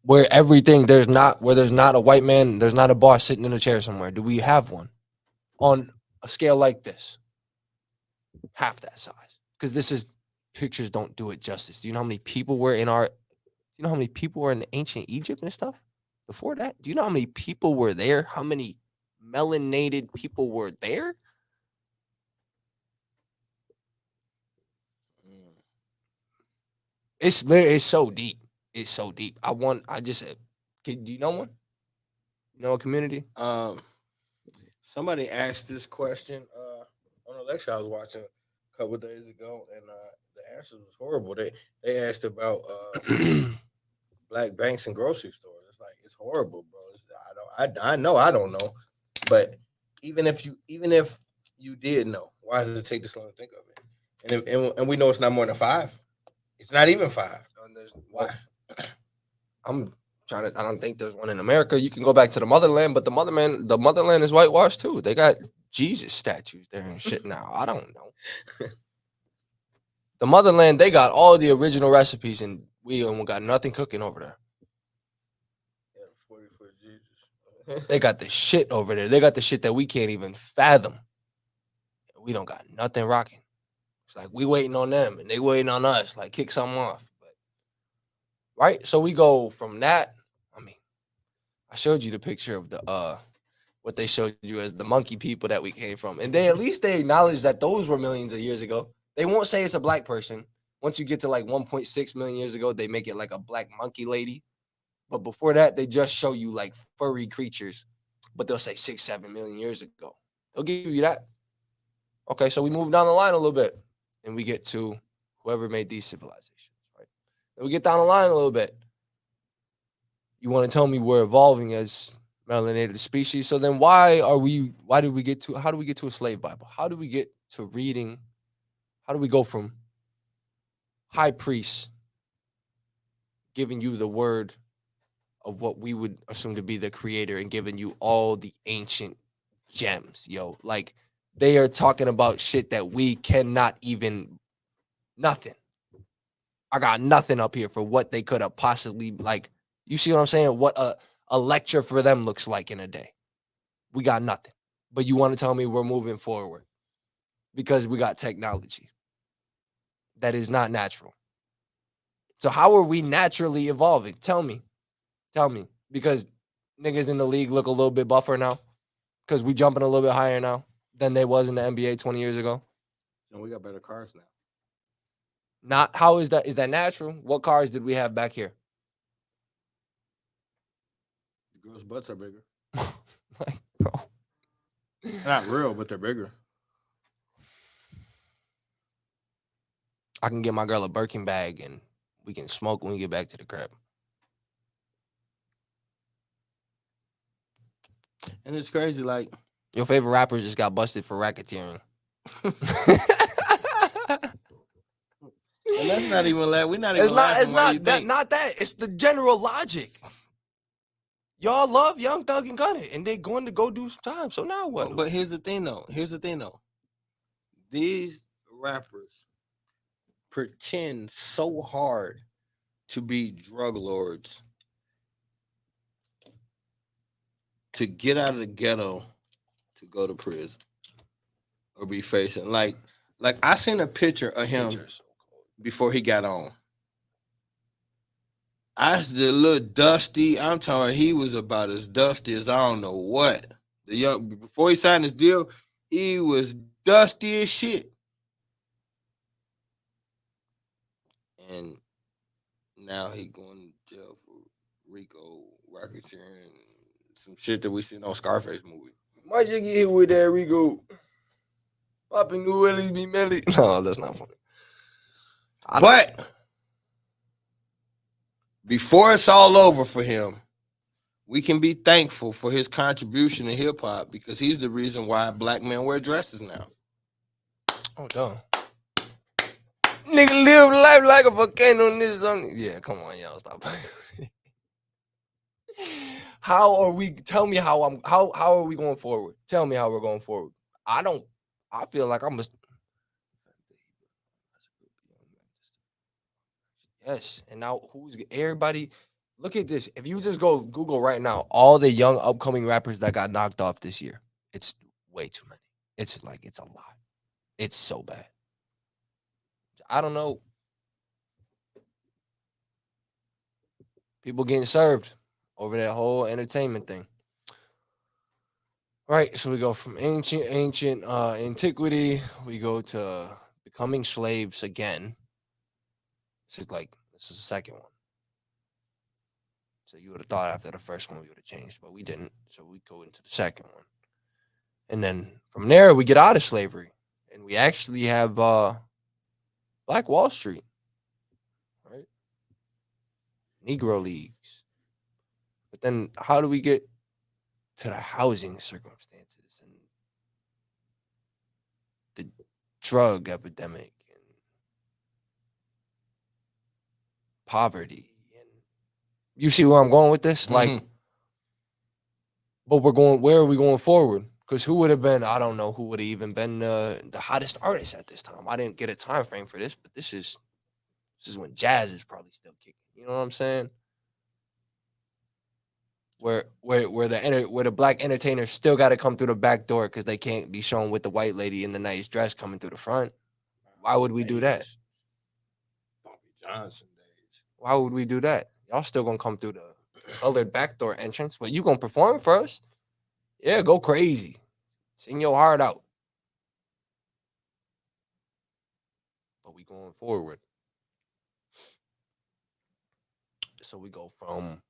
Where there's not a white man, there's not a boss sitting in a chair somewhere. Do we have one? On a scale like this. Half that size. Because pictures don't do it justice. Do you know how many people were in ancient Egypt and stuff? Before that? Do you know how many people were there? How many melanated people were there? It's so deep. It's so deep. Do you know one? You know a community?
Somebody asked this question on a lecture I was watching a couple of days ago, and the answer was horrible. They asked about black banks and grocery stores. It's horrible, bro. I know I don't know, but even if you did know, why does it take this long to think of it? And we know it's not more than 5. It's not even 5. Why?
I don't think there's one in America. You can go back to the motherland, but the motherland is whitewashed too. They got Jesus statues there and shit now. I don't know. The motherland, they got all the original recipes, and we got nothing cooking over there.
Yeah, 40 for Jesus.
They got the shit over there. They got the shit that we can't even fathom. We don't got nothing rocking. It's like we waiting on them, and they waiting on us. Like kick something off, right? So we go from that. I mean, I showed you the picture of the what they showed you as the monkey people that we came from, and at least they acknowledge that those were millions of years ago. They won't say it's a black person. Once you get to like 1.6 million years ago, they make it like a black monkey lady. But before that, they just show you like furry creatures. But they'll say 6-7 million years ago. They'll give you that. Okay, so we move down the line a little bit, and we get to whoever made these civilizations, right? And we get down the line a little bit. You want to tell me we're evolving as melanated species? So then how do we get to a slave Bible? How do we get to reading? How do we go from high priests giving you the word of what we would assume to be the creator and giving you all the ancient gems, yo? Like, they are talking about shit that we cannot even, nothing. I got nothing up here for what they could have possibly, like, you see what I'm saying? What a lecture for them looks like in a day. We got nothing. But you want to tell me we're moving forward because we got technology that is not natural. So how are we naturally evolving? Tell me. Because niggas in the league look a little bit buffer now because we jumping a little bit higher now than they was in the NBA 20 years ago.
And we got better cars now.
Not how is that? Is that natural? What cars did we have back here?
The girls' butts are bigger.
Like, bro.
Not real, but they're bigger.
I can get my girl a Birkin bag and we can smoke when we get back to the crib.
And it's crazy, like
Your favorite rapper just got busted for racketeering.
and that's not even that. We're not even
It's not.
laughing
It's
while
not
you
that.
think.
Not that. It's the general logic. Y'all love Young Thug and Gunna, and they're going to go do some time. So now what?
But here's the thing, though. These rappers pretend so hard to be drug lords to get out of the ghetto to go to prison or be facing like I seen a picture of him before he got on. I was a little dusty. I'm talking he was about as dusty as I don't know what. Before he signed his deal, he was dusty as shit. And now he going to jail for Rico racketeering and some shit that we seen on Scarface movie.
Why you get hit with that Rico? Popping New Willie be Melly.
No, that's not funny.
But before it's all over for him, we can be thankful for his contribution to hip hop because he's the reason why black men wear dresses now.
Oh, dumb. Nigga live life like a volcano. Yeah, come on, y'all, stop. How are we? Tell me how are we going forward? Tell me how we're going forward. I feel like I'm. Yes, and now who's everybody? Look at this. If you just go Google right now, all the young upcoming rappers that got knocked off this year, it's way too many. It's a lot. It's so bad. I don't know. People getting served over that whole entertainment thing. Right, so we go from ancient antiquity, we go to becoming slaves again. This is the second one. So you would have thought after the first one we would have changed, but we didn't. So we go into the second one. And then from there we get out of slavery. And we actually have Black Wall Street. Right? Negro Leagues. But then how do we get to the housing circumstances and the drug epidemic and poverty? And you see where I'm going with this? Like, but where are we going forward? Because who would have been, I don't know, who would have even been the hottest artist at this time? I didn't get a time frame for this, but this is when jazz is probably still kicking. You know what I'm saying? Where the black entertainers still got to come through the back door because they can't be shown with the white lady in the nice dress coming through the front. Why would we do that?
Bobby Johnson days.
Why would we do that? Y'all still gonna come through the colored back door entrance, but you gonna perform first? Yeah, go crazy. Sing your heart out. But we going forward. So we go from, I'm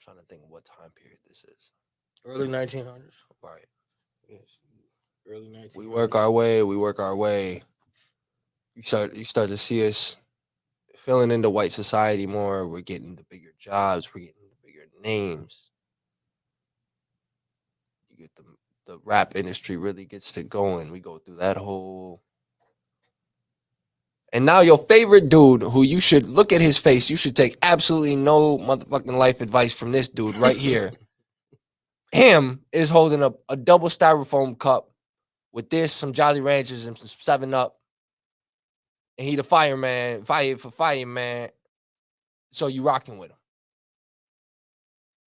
trying to think what time period this is.
Early 1900s.
Right.
Yes. Early 1900s.
We work our way. You start to see us filling into white society more. We're getting the bigger jobs. We're getting the bigger names. You get the rap industry really gets to going. We go through that whole. And now your favorite dude, who you should look at his face, you should take absolutely no motherfucking life advice from this dude right here. Him is holding up a double styrofoam cup with this, some Jolly Ranchers and some 7-Up. And he the fireman. So you rocking with him.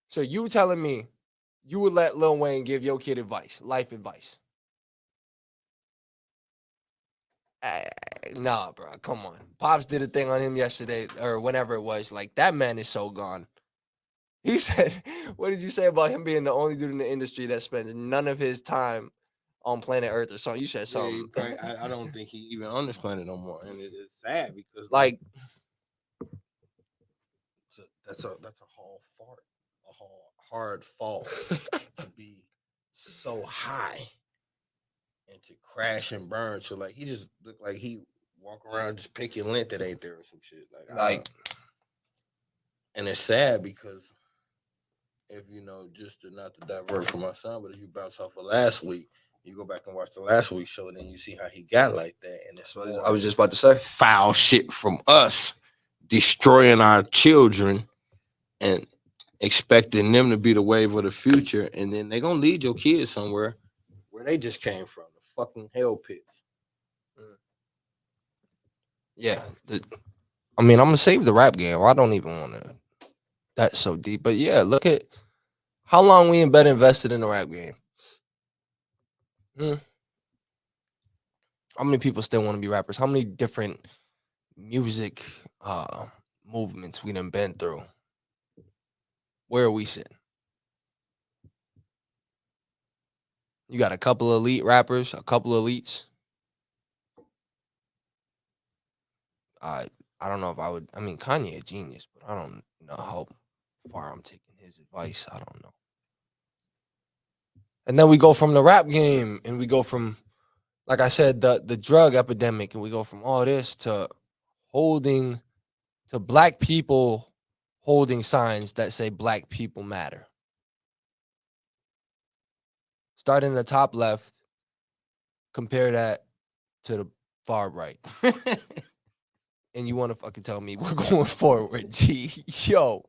So you telling me you would let Lil Wayne give your kid advice, life advice? Nah, bro, come on. Pops did a thing on him yesterday or whenever it was. Like, that man is so gone. He said, what did you say about him being the only dude in the industry that spends none of his time on planet Earth or something. You said something.
I don't think he even on this planet no more, and it is sad because
Like
that's a hard fall to be so high and to crash and burn. So like he just looked like he walk around just picking lint that ain't there or some shit. Like and it's sad because if just to not to divert from my son, but if you bounce off of last week, you go back and watch the last week's show, and then you see how he got like that. And it's
I was just about to say
foul shit from us destroying our children and expecting them to be the wave of the future, and then they're gonna lead your kids somewhere where they just came from, the fucking hell pits.
Yeah. I'm gonna save the rap game. I don't even want to. That's so deep. But yeah, look at how long we been invested in the rap game. How many people still want to be rappers? How many different music movements we done been through? Where are we sitting? You got a couple elite rappers, a couple elites. I don't know if I would. I mean, Kanye a genius, but I don't know how far I'm taking his advice. I don't know. And then we go from the rap game, and we go from, like I said, the drug epidemic, and we go from all this to black people holding signs that say Black people matter. Start in the top left, compare that to the far right. And you want to fucking tell me we're going forward, G. Yo.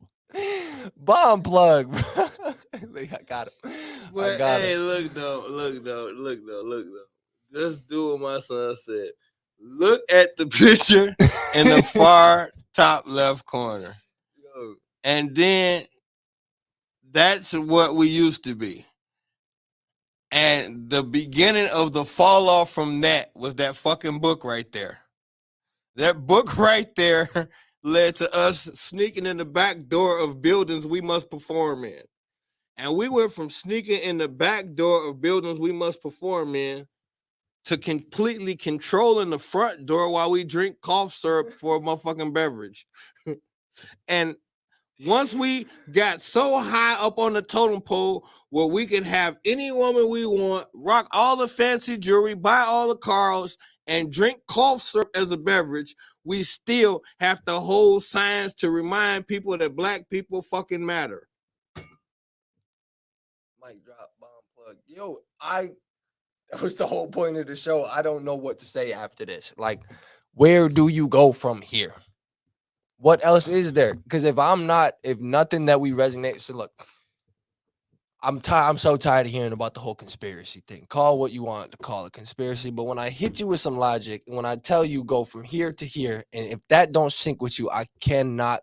Bomb plug, bro. I got him.
But hey, look though. Just do what my son said. Look at the picture in the far top left corner. And then that's what we used to be. And the beginning of the fall off from that was that fucking book right there. That book right there led to us sneaking in the back door of buildings we must perform in. And we went from sneaking in the back door of buildings we must perform in to completely controlling the front door while we drink cough syrup for a motherfucking beverage. And once we got so high up on the totem pole where we could have any woman we want, rock all the fancy jewelry, buy all the cars, and drink cough syrup as a beverage, we still have to hold signs to remind people that Black people fucking matter.
Mic drop, bomb plug. Yo, that was the whole point of the show. I don't know what to say after this.
Like, where do you go from here? What else is there? Because if nothing that we resonate, so look, I'm so tired of hearing about the whole conspiracy thing. Call what you want to call it conspiracy, but when I hit you with some logic, when I tell you go from here to here, and if that don't sync with you, I cannot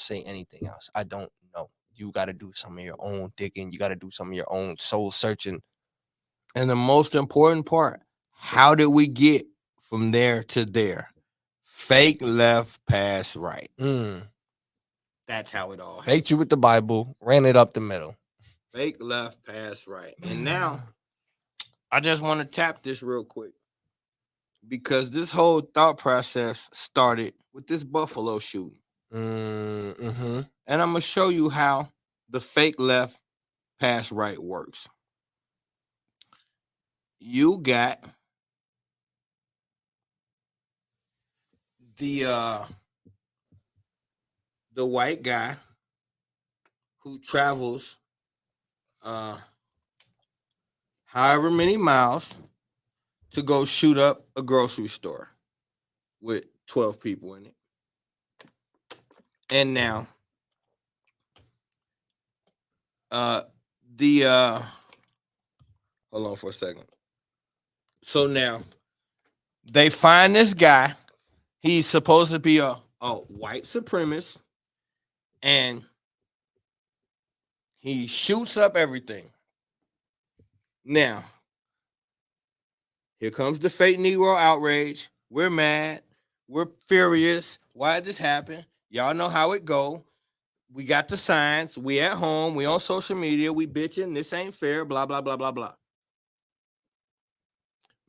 say anything else. I don't know. You got to do some of your own digging. You got to do some of your own soul searching.
And the most important part, how did we get from there to there? Fake left, pass right. That's how it all happened.
Faked you with the Bible, ran it up the middle.
Fake left, pass right. And now, I just want to tap this real quick. Because this whole thought process started with this Buffalo shooting.
Mm-hmm.
And I'm going to show you how the fake left, pass right works. You got the white guy who travels however many miles to go shoot up a grocery store with 12 people in it. And now hold on for a second. So now they find this guy. He's supposed to be a white supremacist, and he shoots up everything. Now, here comes the fake Negro outrage. We're mad. We're furious. Why did this happen? Y'all know how it go. We got the signs. We at home. We on social media. We bitching. This ain't fair. Blah, blah, blah, blah, blah.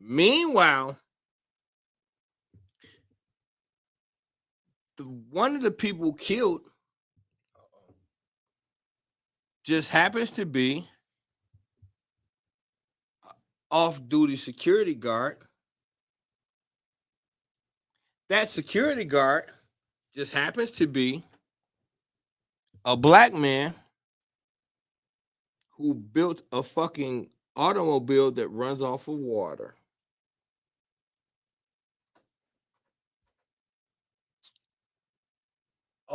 Meanwhile, one of the people killed just happens to be off-duty security guard. That security guard just happens to be a black man who built a fucking automobile that runs off of water.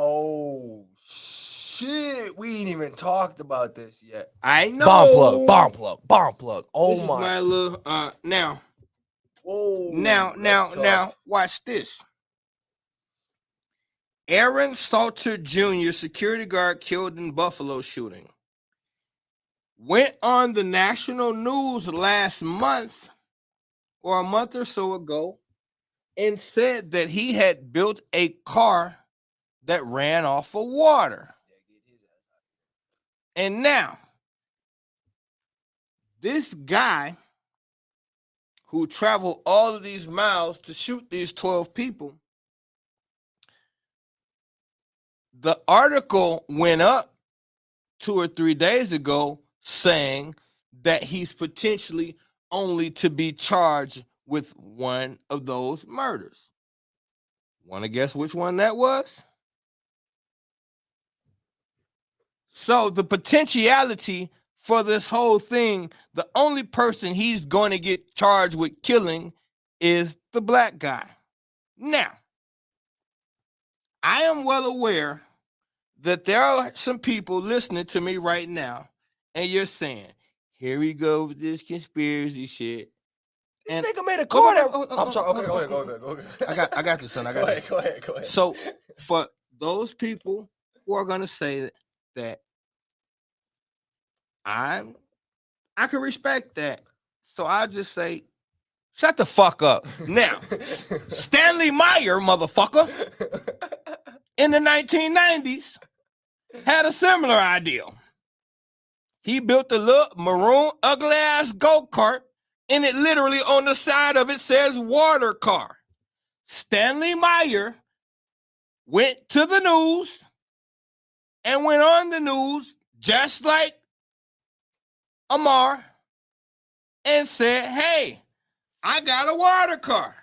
Oh shit! We ain't even talked about this yet.
I know.
Bomb plug. Oh
this
my!
Is my little now.
Whoa!
Now, watch this. Aaron Salter Jr., security guard killed in Buffalo shooting, went on the national news last month or a month or so ago and said that he had built a car that ran off of water. And now, this guy who traveled all of these miles to shoot these 12 people, the article went up 2 or 3 days ago saying that he's potentially only to be charged with one of those murders. Want to guess which one that was? So the potentiality for this whole thing, the only person he's going to get charged with killing is the black guy. Now, I am well aware that there are some people listening to me right now, and you're saying, here we go with this conspiracy shit.
This nigga made a car that... I'm sorry. Okay, go ahead.
I got this, son.
Go ahead.
So for those people who are going to say that I can respect that. So I'll just say, shut the fuck up. Now, Stanley Meyer, motherfucker, in the 1990s, had a similar idea. He built a little maroon, ugly-ass go-kart, and it literally on the side of it says water car. Stanley Meyer went to the news and went on the news just like Amar and said, hey, I got a water car.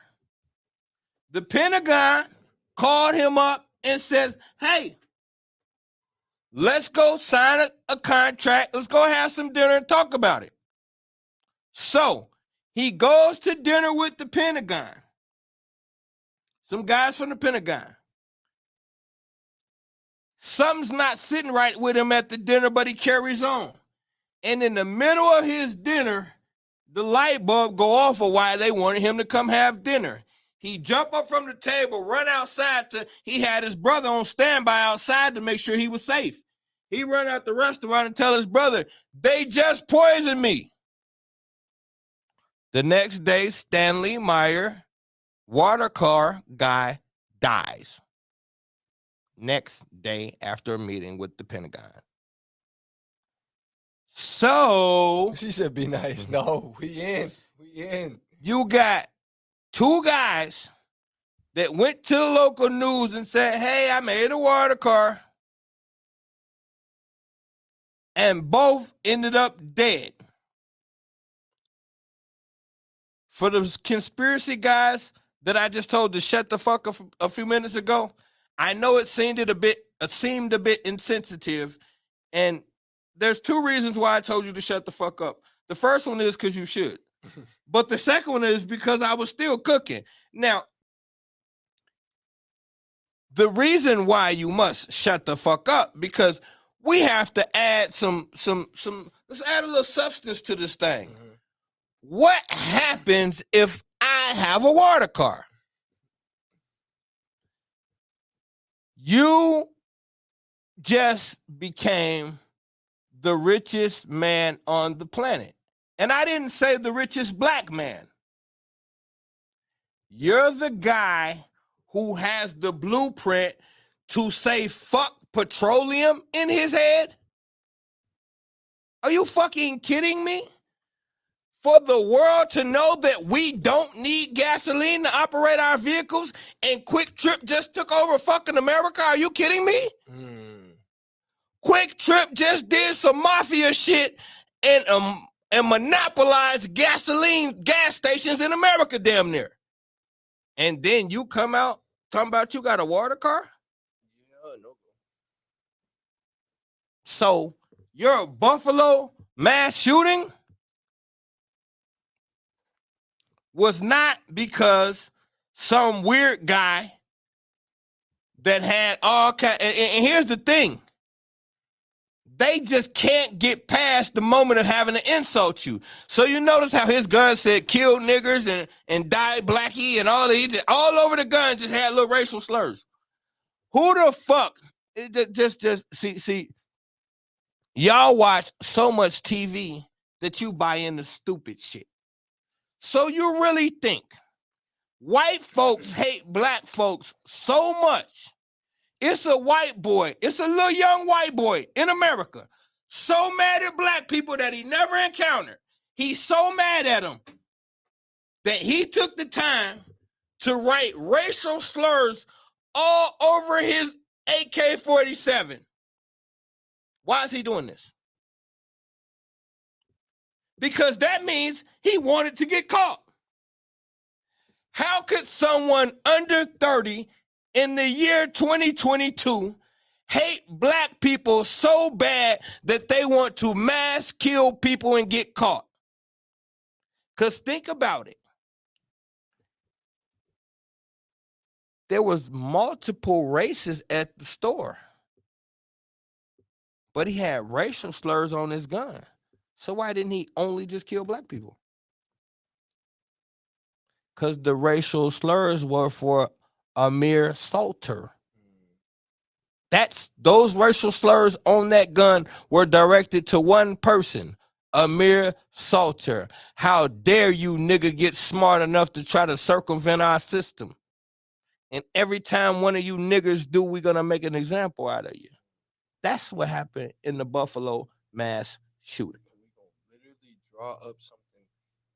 The Pentagon called him up and says, hey, let's go sign a contract. Let's go have some dinner and talk about it. So he goes to dinner with the Pentagon. Some guys from the Pentagon. Something's not sitting right with him at the dinner, but he carries on. And in the middle of his dinner, the light bulb go off of why they wanted him to come have dinner. He jumped up from the table, run outside he had his brother on standby outside to make sure he was safe. He run out the restaurant and tell his brother, they just poisoned me. The next day, Stanley Meyer, water car guy, dies. Next day after a meeting with the Pentagon. So
she said, "Be nice." No, we in.
You got two guys that went to the local news and said, "Hey, I made a water car," and both ended up dead. For the conspiracy guys that I just told to shut the fuck up a few minutes ago, I know it seemed a bit insensitive, and there's two reasons why I told you to shut the fuck up. The first one is because you should. But the second one is because I was still cooking. Now, the reason why you must shut the fuck up, because we have to add some let's add a little substance to this thing. Mm-hmm. What happens if I have a water car? You just became the richest man on the planet. And I didn't say the richest black man. You're the guy who has the blueprint to say fuck petroleum in his head? Are you fucking kidding me? for the world to know that we don't need gasoline to operate our vehicles and Quick Trip just took over fucking America? Are you kidding me? Quick Trip just did some mafia shit and monopolized gasoline gas stations in America damn near. And then you come out talking about you got a water car?
Yeah, no.
So your Buffalo mass shooting was not because some weird guy that had all kind. And here's the thing. They just can't get past the moment of having to insult you. So you notice how his gun said kill niggers and die blackie and all these, all over the gun just had little racial slurs. Who the fuck? See, y'all watch so much TV that you buy into stupid shit. So you really think white folks hate black folks so much? It's a white boy. It's a little young white boy in America. So mad at black people that he never encountered. He's so mad at them that he took the time to write racial slurs all over his AK-47. Why is he doing this? Because that means he wanted to get caught. How could someone under 30 in the year 2022 hate black people so bad that they want to mass kill people and get caught? Because think about it. There was multiple races at the store, but he had racial slurs on his gun. So why didn't he only just kill black people? Because the racial slurs were for Amir Salter. Those racial slurs on that gun were directed to one person, Amir Salter. How dare you nigga get smart enough to try to circumvent our system? And every time one of you niggers do, we're gonna make an example out of you. That's what happened in the Buffalo mass shooting.
We're gonna literally draw up something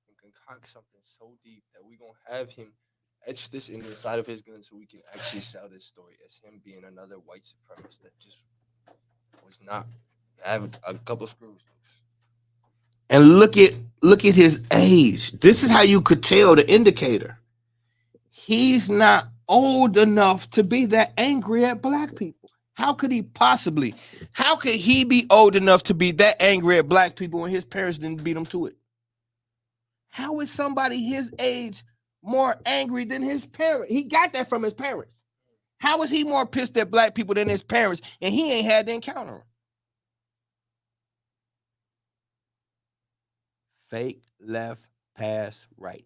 and concoct something so deep that we're gonna have him etch this in the side of his gun so we can actually sell this story as him being another white supremacist that just was not have a couple screws loose.
And look at his age. This is how you could tell the indicator. He's not old enough to be that angry at black people. How could he be old enough to be that angry at black people when his parents didn't beat him to it? How is somebody his age more angry than his parents? He got that from his parents. How is he more pissed at black people than his parents and he ain't had to encounter them? Fake left, pass right.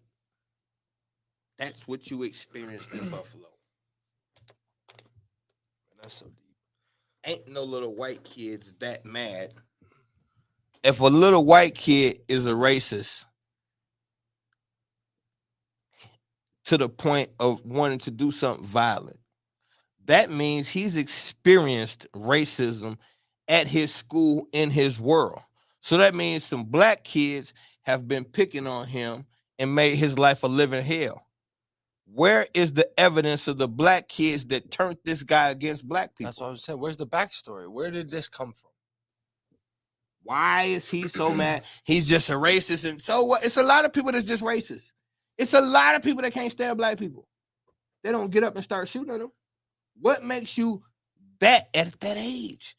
That's what you experienced in Buffalo.
That's so deep.
Ain't no little white kids that mad. If a little white kid is a racist to the point of wanting to do something violent, that means he's experienced racism at his school, in his world. So that means some black kids have been picking on him and made his life a living hell. Where is the evidence of the black kids that turned this guy against black people?
That's what I was saying. Where's the backstory? Where did this come from?
Why is he so mad? He's just a racist. And so what? It's a lot of people that's just racist. It's a lot of people that can't stand black people. They don't get up and start shooting at them. What makes you that at that age?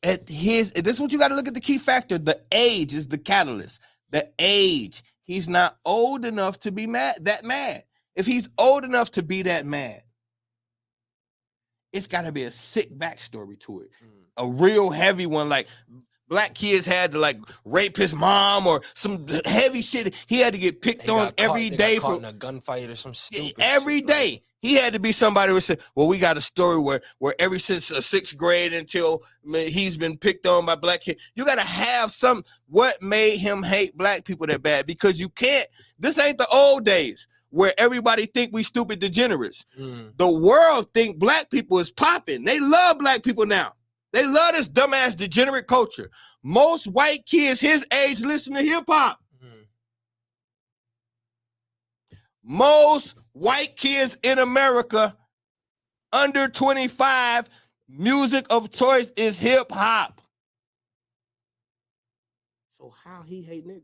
This is what you got to look at, the key factor. The age is the catalyst. The age. He's not old enough to be mad. If he's old enough to be that mad, it's got to be a sick backstory to it. A real heavy one, like black kids had to like rape his mom or some heavy shit. He had to get picked on every day
for a gunfight or some stupid
every
shit,
day.
Right?
He had to be somebody who said, well, we got a story where ever since sixth grade until he's been picked on by black kids. You got to have what made him hate black people that bad, because you can't, this ain't the old days where everybody think we stupid degenerates. The world think black people is popping. They love black people now. They love this dumbass degenerate culture. Most white kids his age listen to hip hop. most white kids in America under 25, music of choice is hip hop. So how he hate niggas?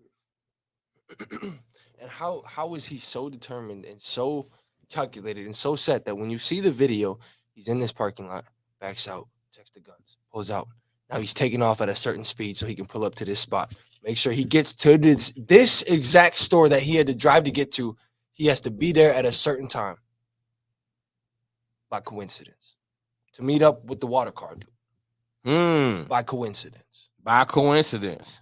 And how is he so determined and so calculated and so set that when you see the video, he's in this parking lot, backs out, checks the guns, pulls out. Now he's taking off at a certain speed so he can pull up to this spot. Make sure he gets to this exact store that he had to drive to get to. He has to be there at a certain time. By coincidence. To meet up with the water car dude. By coincidence.
By coincidence.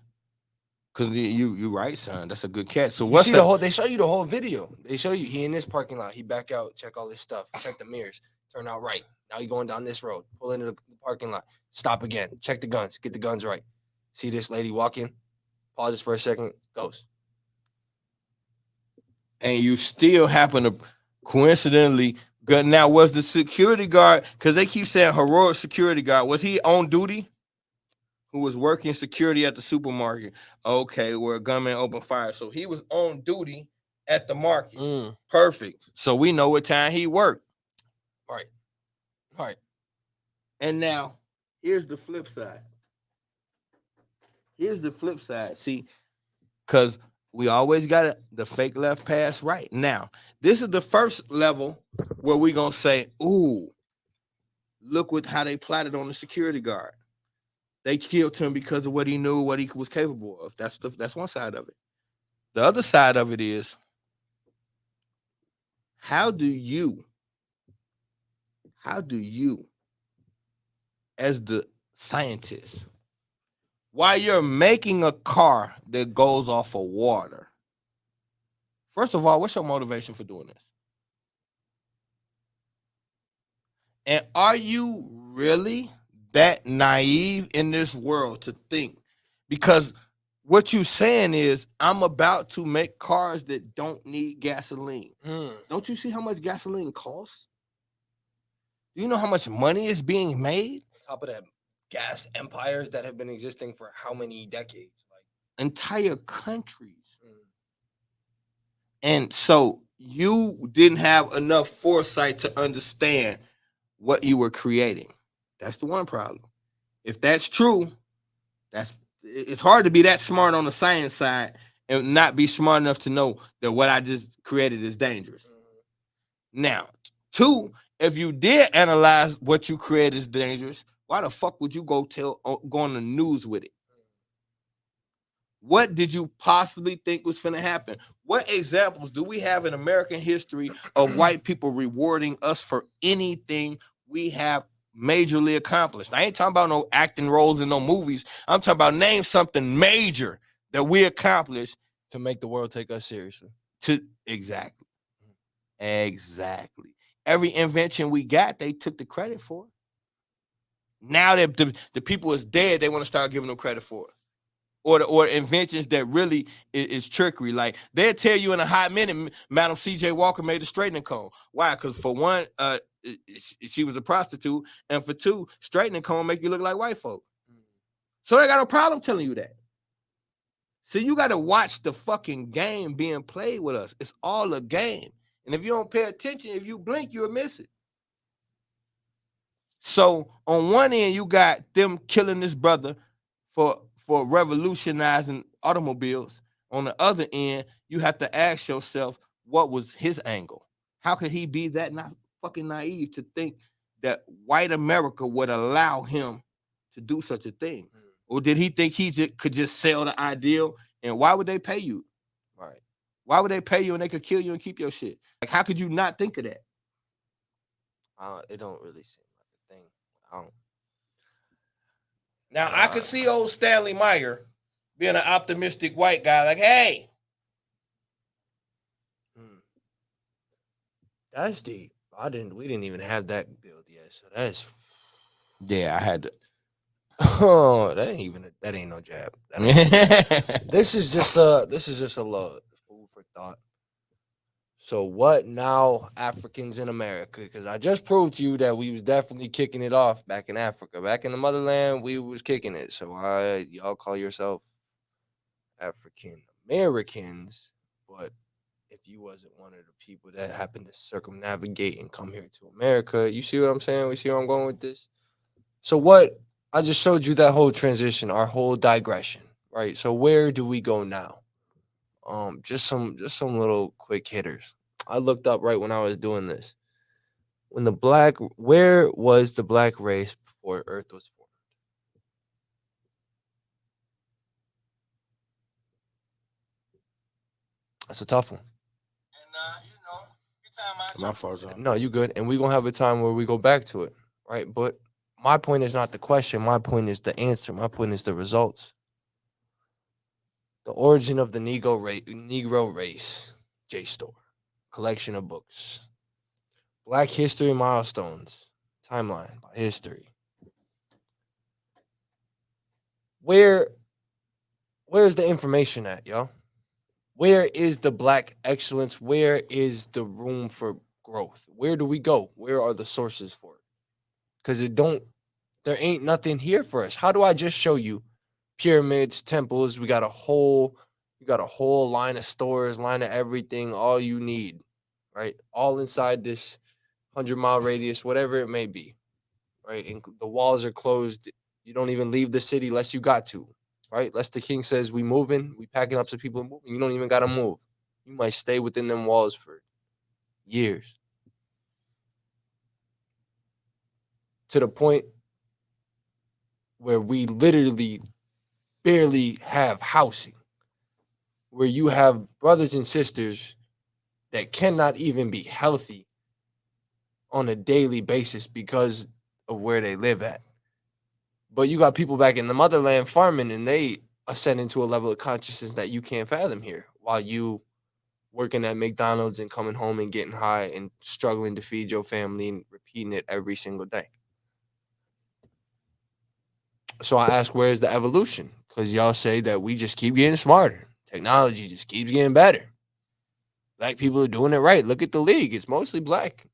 Cause you right, son. That's a good catch. So
you see the whole. They show you the whole video. They show you he in this parking lot. He back out, check all this stuff, check the mirrors, turn out right. Now he going down this road, pull into the parking lot, stop again, check the guns, get the guns right. See this lady walking, pauses for a second, goes.
And you still happen to coincidentally. Now was the security guard? Because they keep saying heroic security guard. Was he on duty? Who was working security at the supermarket? Okay, where a gunman opened fire. So he was on duty at the market. Perfect. So we know what time he worked.
Right.
And now, here's the flip side. See, because we always got the fake left pass right. Now, this is the first level where we're going to say, ooh, look how they plotted on the security guard. They killed him because of what he knew, what he was capable of. That's one side of it. The other side of it is, how do you, as the scientist, while you're making a car that goes off of water, first of all, what's your motivation for doing this? And are you really that naive in this world to think? Because what you're saying is, I'm about to make cars that don't need gasoline. Don't you see how much gasoline costs? Do you know how much money is being made?
On top of that, gas empires that have been existing for how many decades? Like
entire countries. And so you didn't have enough foresight to understand what you were creating. That's the one problem. If that's true, it's hard to be that smart on the science side and not be smart enough to know that what I just created is dangerous. Now, two, if you did analyze what you created is dangerous, why the fuck would you go on the news with it? What did you possibly think was finna happen? What examples do we have in American history of white people rewarding us for anything we have majorly accomplished? I ain't talking about no acting roles in no movies. I'm talking about name something major that we accomplished
to make the world take us seriously.
Exactly. Every invention we got, they took the credit for. Now that the people is dead, they want to start giving them credit for it. Or inventions that really is trickery. Like, they'll tell you in a hot minute, Madam C.J. Walker made a straightening comb. Why? Because for one, she was a prostitute, and for two, straightening comb make you look like white folk. So they got no problem telling you that. So you got to watch the fucking game being played with us. It's all a game. And if you don't pay attention, if you blink, you'll miss it. So on one end, you got them killing this brother for revolutionizing automobiles. On the other end, you have to ask yourself, what was his angle? How could he be that not fucking naive to think that white America would allow him to do such a thing? Or did he think he could just sell the ideal? And why would they pay you?
Right.
Why would they pay you and they could kill you and keep your shit? Like, how could you not think of that?
It don't really seem like a thing. I don't.
Now, I could see old Stanley Meyer being an optimistic white guy, like, hey.
That's deep. We didn't even have that build yet. So that's.
Yeah, I had to.
Oh, that ain't no jab. This is just a lot food for thought. So what now, Africans in America? Because I just proved to you that we was definitely kicking it off back in Africa. Back in the motherland, we was kicking it. So y'all call yourself African Americans, but if you wasn't one of the people that happened to circumnavigate and come here to America. You see what I'm saying? We see where I'm going with this? So what I just showed you that whole transition, our whole digression, right? So where do we go now? Just some little quick hitters. I looked up right when I was doing this. Where was the black race before Earth was formed? That's a tough one.
My fault, John.
No, you good. And we're gonna have a time where we go back to it, right? But my point is not the question. My point is the answer. My point is the results. The origin of the Negro race, JSTOR, collection of books. Black history milestones, timeline by history. Where's the information at, y'all? Where is the black excellence? Where is the room for growth? Where do we go? Where are the sources for it? Because there ain't nothing here for us. How do I just show you pyramids, temples? You got a whole line of stores, line of everything, all you need, right? All inside this 100-mile radius, whatever it may be, right? And the walls are closed. You don't even leave the city unless you got to, right? Unless the king says we moving, we packing up some people and moving. You don't even got to move. You might stay within them walls for years. To the point where we literally barely have housing, where you have brothers and sisters that cannot even be healthy on a daily basis because of where they live at. But you got people back in the motherland farming, and they ascend into a level of consciousness that you can't fathom here, while you working at McDonald's and coming home and getting high and struggling to feed your family and repeating it every single day. So I ask, where's the evolution? Because y'all say that we just keep getting smarter. Technology just keeps getting better. Black people are doing it right. Look at the league. It's mostly black.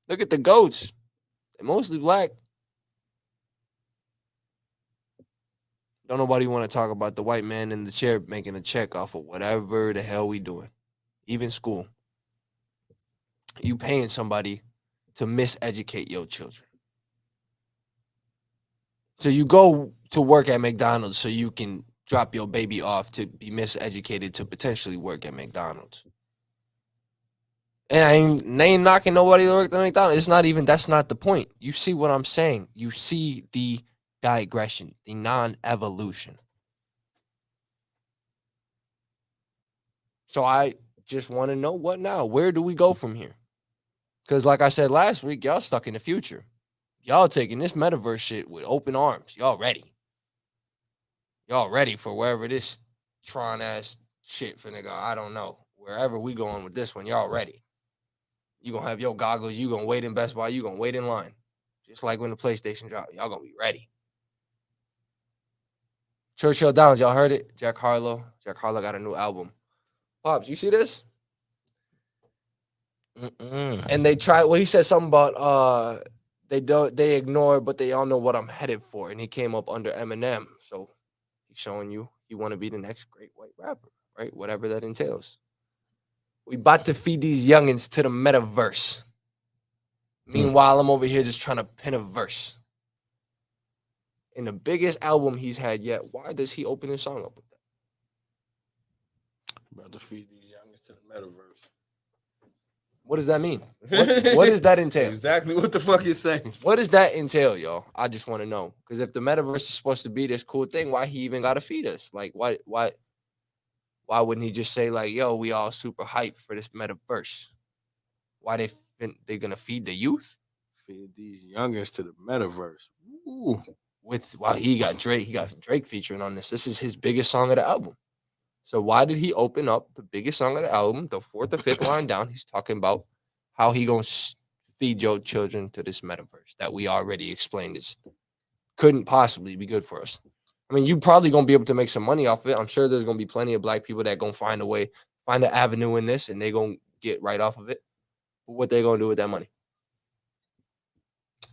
Look at the GOATs. They're mostly black. Don't nobody want to talk about the white man in the chair making a check off of whatever the hell we doing. Even school. You paying somebody to miseducate your children. So you go to work at McDonald's so you can drop your baby off to be miseducated to potentially work at McDonald's. And I ain't knocking nobody to work at McDonald's. That's not the point. You see what I'm saying? You see the digression, the non-evolution. So I just want to know, what now? Where do we go from here? Because like I said last week, y'all stuck in the future. Y'all taking this metaverse shit with open arms. Y'all ready. Y'all ready for wherever this Tron-ass shit finna go. I don't know. Wherever we going with this one, y'all ready. You gonna have your goggles. You gonna wait in Best Buy. You gonna wait in line. Just like when the PlayStation dropped. Y'all gonna be ready. Churchill Downs, y'all heard it? Jack Harlow. Jack Harlow got a new album. Pops, you see this? And they try. Well, he said something about they ignore, but they all know what I'm headed for. And he came up under Eminem. So he's showing you he want to be the next great white rapper, right? Whatever that entails. We about to feed these youngins to the metaverse. Meanwhile, I'm over here just trying to pin a verse. In the biggest album he's had yet, why does he open his song up with that?
About to feed these youngins to the metaverse.
What does that mean? What does that entail?
Exactly what the fuck you saying.
What does that entail, y'all? I just want to know. Because if the metaverse is supposed to be this cool thing, why he even got to feed us? Like, why wouldn't he just say, like, yo, we all super hyped for this metaverse? Why they gonna feed the youth?
Feed these youngins to the metaverse. Ooh.
He got Drake featuring on this. This is his biggest song of the album. So why did he open up the biggest song of the album, the fourth or fifth line down? He's talking about how he gonna feed your children to this metaverse that we already explained is couldn't possibly be good for us. I mean, you probably gonna be able to make some money off of it. I'm sure there's gonna be plenty of black people that gonna find an avenue in this, and they gonna get right off of it. But what they gonna do with that money?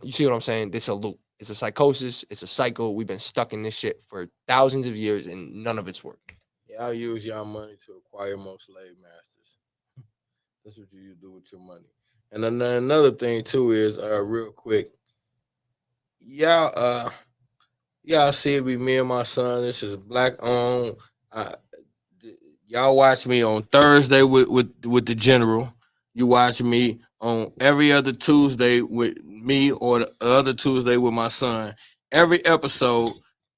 You see what I'm saying? It's a loop. It's a psychosis. It's a cycle. We've been stuck in this shit for thousands of years, and none of it's worked.
Y'all use y'all money to acquire more slave masters. That's what you do with your money. And then another thing too is real quick. Y'all y'all see it be me and my son. This is black owned. Uh, y'all watch me on Thursday with the general. You watch me on every other Tuesday with me or the other Tuesday with my son. Every episode,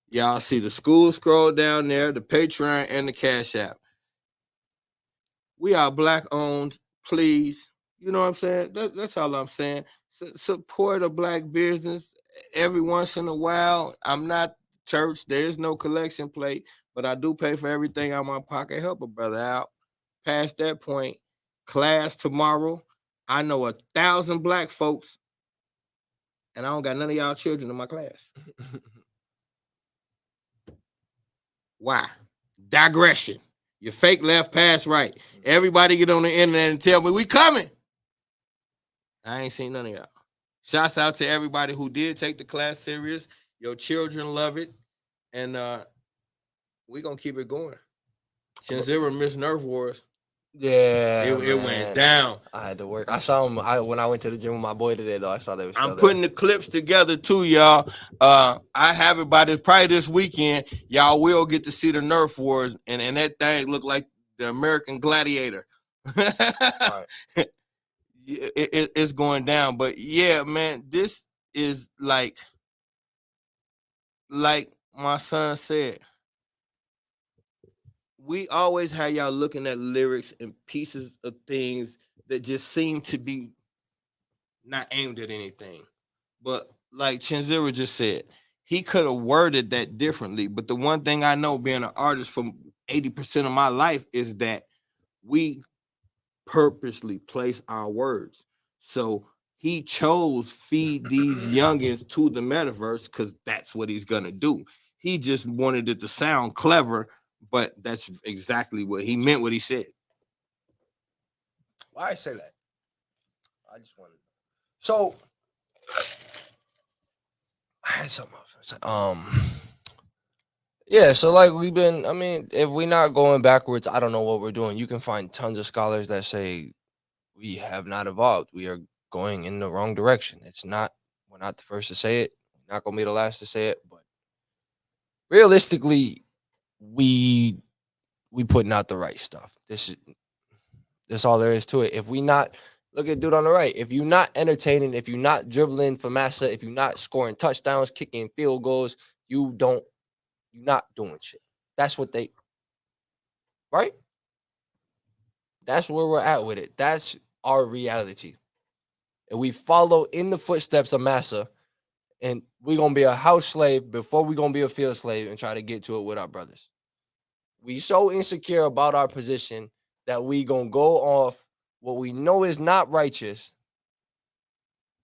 y'all see the school scroll down there, the Patreon and the Cash App. We are black owned, please. You know what I'm saying? That's all I'm saying. Support a black business every once in a while. I'm not church. There is no collection plate, but I do pay for everything out of my pocket. Help a brother out. Past that point, class tomorrow. I know 1,000 black folks, and I don't got none of y'all children in my class. Why? Digression. You fake left, pass right. Everybody get on the internet and tell me we coming. I ain't seen none of y'all. Shouts out to everybody who did take the class serious. Your children love it. And we gonna keep it going. Shinzera missed Nerf Wars.
Yeah,
it went down.
I had to work. I saw him when I went to the gym with my boy today, though. I saw they was
I'm putting the clips together too, y'all. I have it probably this weekend. Y'all will get to see the Nerf Wars, and that thing looked like the American Gladiator. Right. It's going down, but yeah, man, this is like my son said. We always have y'all looking at lyrics and pieces of things that just seem to be not aimed at anything. But like Chinzira just said, he could have worded that differently. But the one thing I know being an artist for 80% of my life is that we purposely place our words. So he chose feed these youngins to the metaverse because that's what he's gonna do. He just wanted it to sound clever, but that's exactly what he meant, what he said.
Why I say that? I just wanted. So I had something else.
Yeah, so like I mean, if we're not going backwards, I don't know what we're doing. You can find tons of scholars that say we have not evolved. We are going in the wrong direction. We're not the first to say it. We're not gonna be the last to say it, but realistically, we putting out the right stuff. That's all there is to it. If we not look at dude on the right, if you're not entertaining, if you're not dribbling for massa, if you're not scoring touchdowns, kicking field goals, you're not doing shit. That's what right? That's where we're at with it. That's our reality. And we follow in the footsteps of Massa, and we're going to be a house slave before we're going to be a field slave and try to get to it with our brothers. We so insecure about our position that we going to go off what we know is not righteous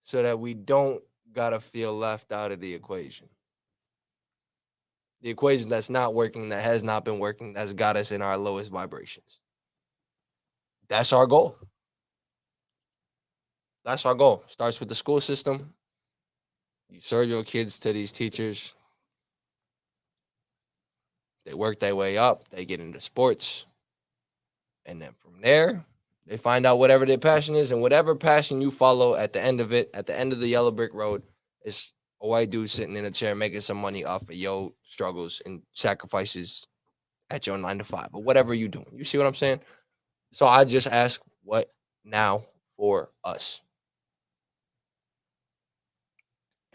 so that we don't got to feel left out of the equation. The equation that's not working, that has not been working, that's got us in our lowest vibrations. That's our goal. That's our goal. Starts with the school system. You serve your kids to these teachers. They work their way up. They get into sports. And then from there, they find out whatever their passion is. And whatever passion you follow at the end of it, at the end of the yellow brick road, is a white dude sitting in a chair making some money off of your struggles and sacrifices at your 9 to 5 or whatever you're doing. You see what I'm saying? So I just ask, what now for us?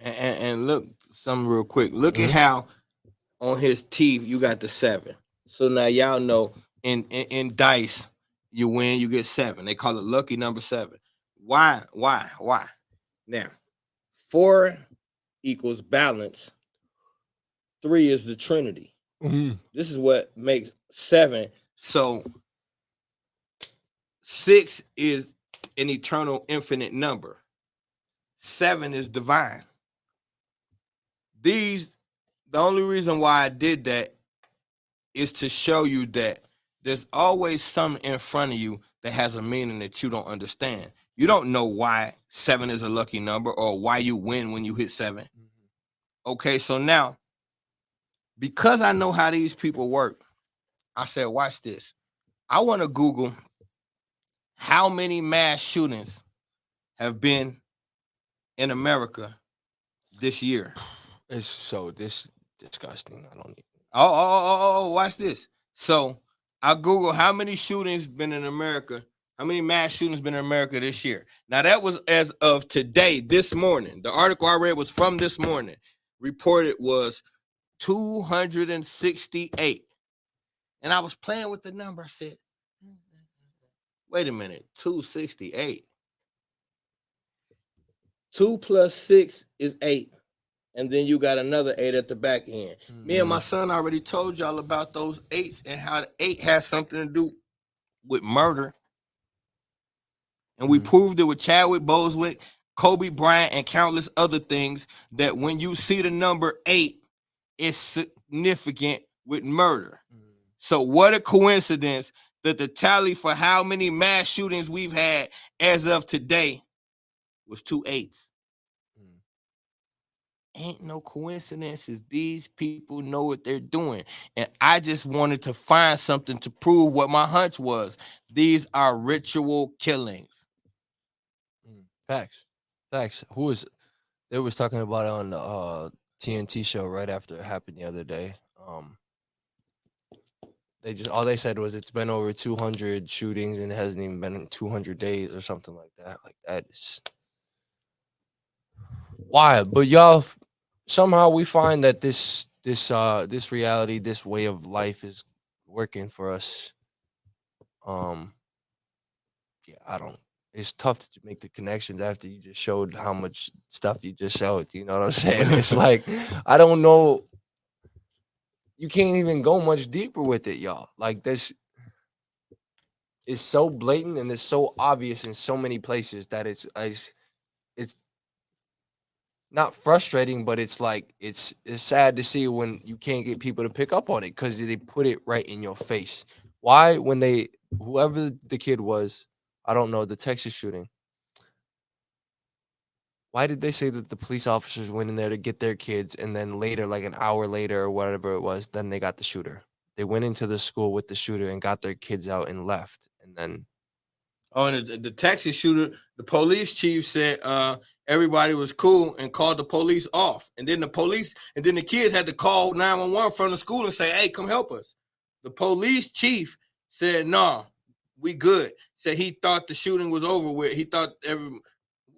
And look, something real quick. Look at how on his teeth you got the 7. So now y'all know in dice, you win, you get 7. They call it lucky number 7. Why? Now, 4 equals balance. 3 is the Trinity. Mm-hmm. This is what makes 7. So 6 is an eternal infinite number. 7 is divine. The only reason why I did that is to show you that there's always something in front of you that has a meaning that you don't understand. You don't know why 7 is a lucky number or why you win when you hit 7. Okay, so now, because I know how these people work, I said, watch this. I want to Google how many mass shootings have been in America this year.
It's so disgusting. I don't need.
Watch this. So I Google how many shootings been in America. How many mass shootings been in America this year? Now that was as of today, this morning. The article I read was from this morning. Reported was 268. And I was playing with the number. I said, wait a minute, 268. 2 plus 6 is 8. And then you got another 8 at the back end. Mm-hmm. Me and my son already told y'all about those 8s and how the 8 has something to do with murder. And we proved it with Chadwick Boseman, Kobe Bryant, and countless other things that when you see the number 8, it's significant with murder. So what a coincidence that the tally for how many mass shootings we've had as of today was 2 8s. Ain't no coincidences. These people know what they're doing. And I just wanted to find something to prove what my hunch was. These are ritual killings.
Facts. They was talking about it on the TNT show right after it happened the other day. All they said was it's been over 200 shootings and it hasn't even been 200 days or something like that. Like that is wild. But y'all, somehow we find that this reality, this way of life is working for us. It's tough to make the connections after you just showed how much stuff you just showed. You know what I'm saying? It's like, I don't know. You can't even go much deeper with it, y'all. Like this is so blatant and it's so obvious in so many places that it's not frustrating, but it's like it's sad to see when you can't get people to pick up on it because they put it right in your face. Why, when whoever the kid was, I don't know, the Texas shooting, why did they say that the police officers went in there to get their kids and then later, like an hour later or whatever it was, then they got the shooter? They went into the school with the shooter and got their kids out and left. And then
and the Texas shooter, the police chief said everybody was cool and called the police off. And then the kids had to call 911 from the school and say, hey, come help us. The police chief said, nah, we good. Said he thought the shooting was over with. He thought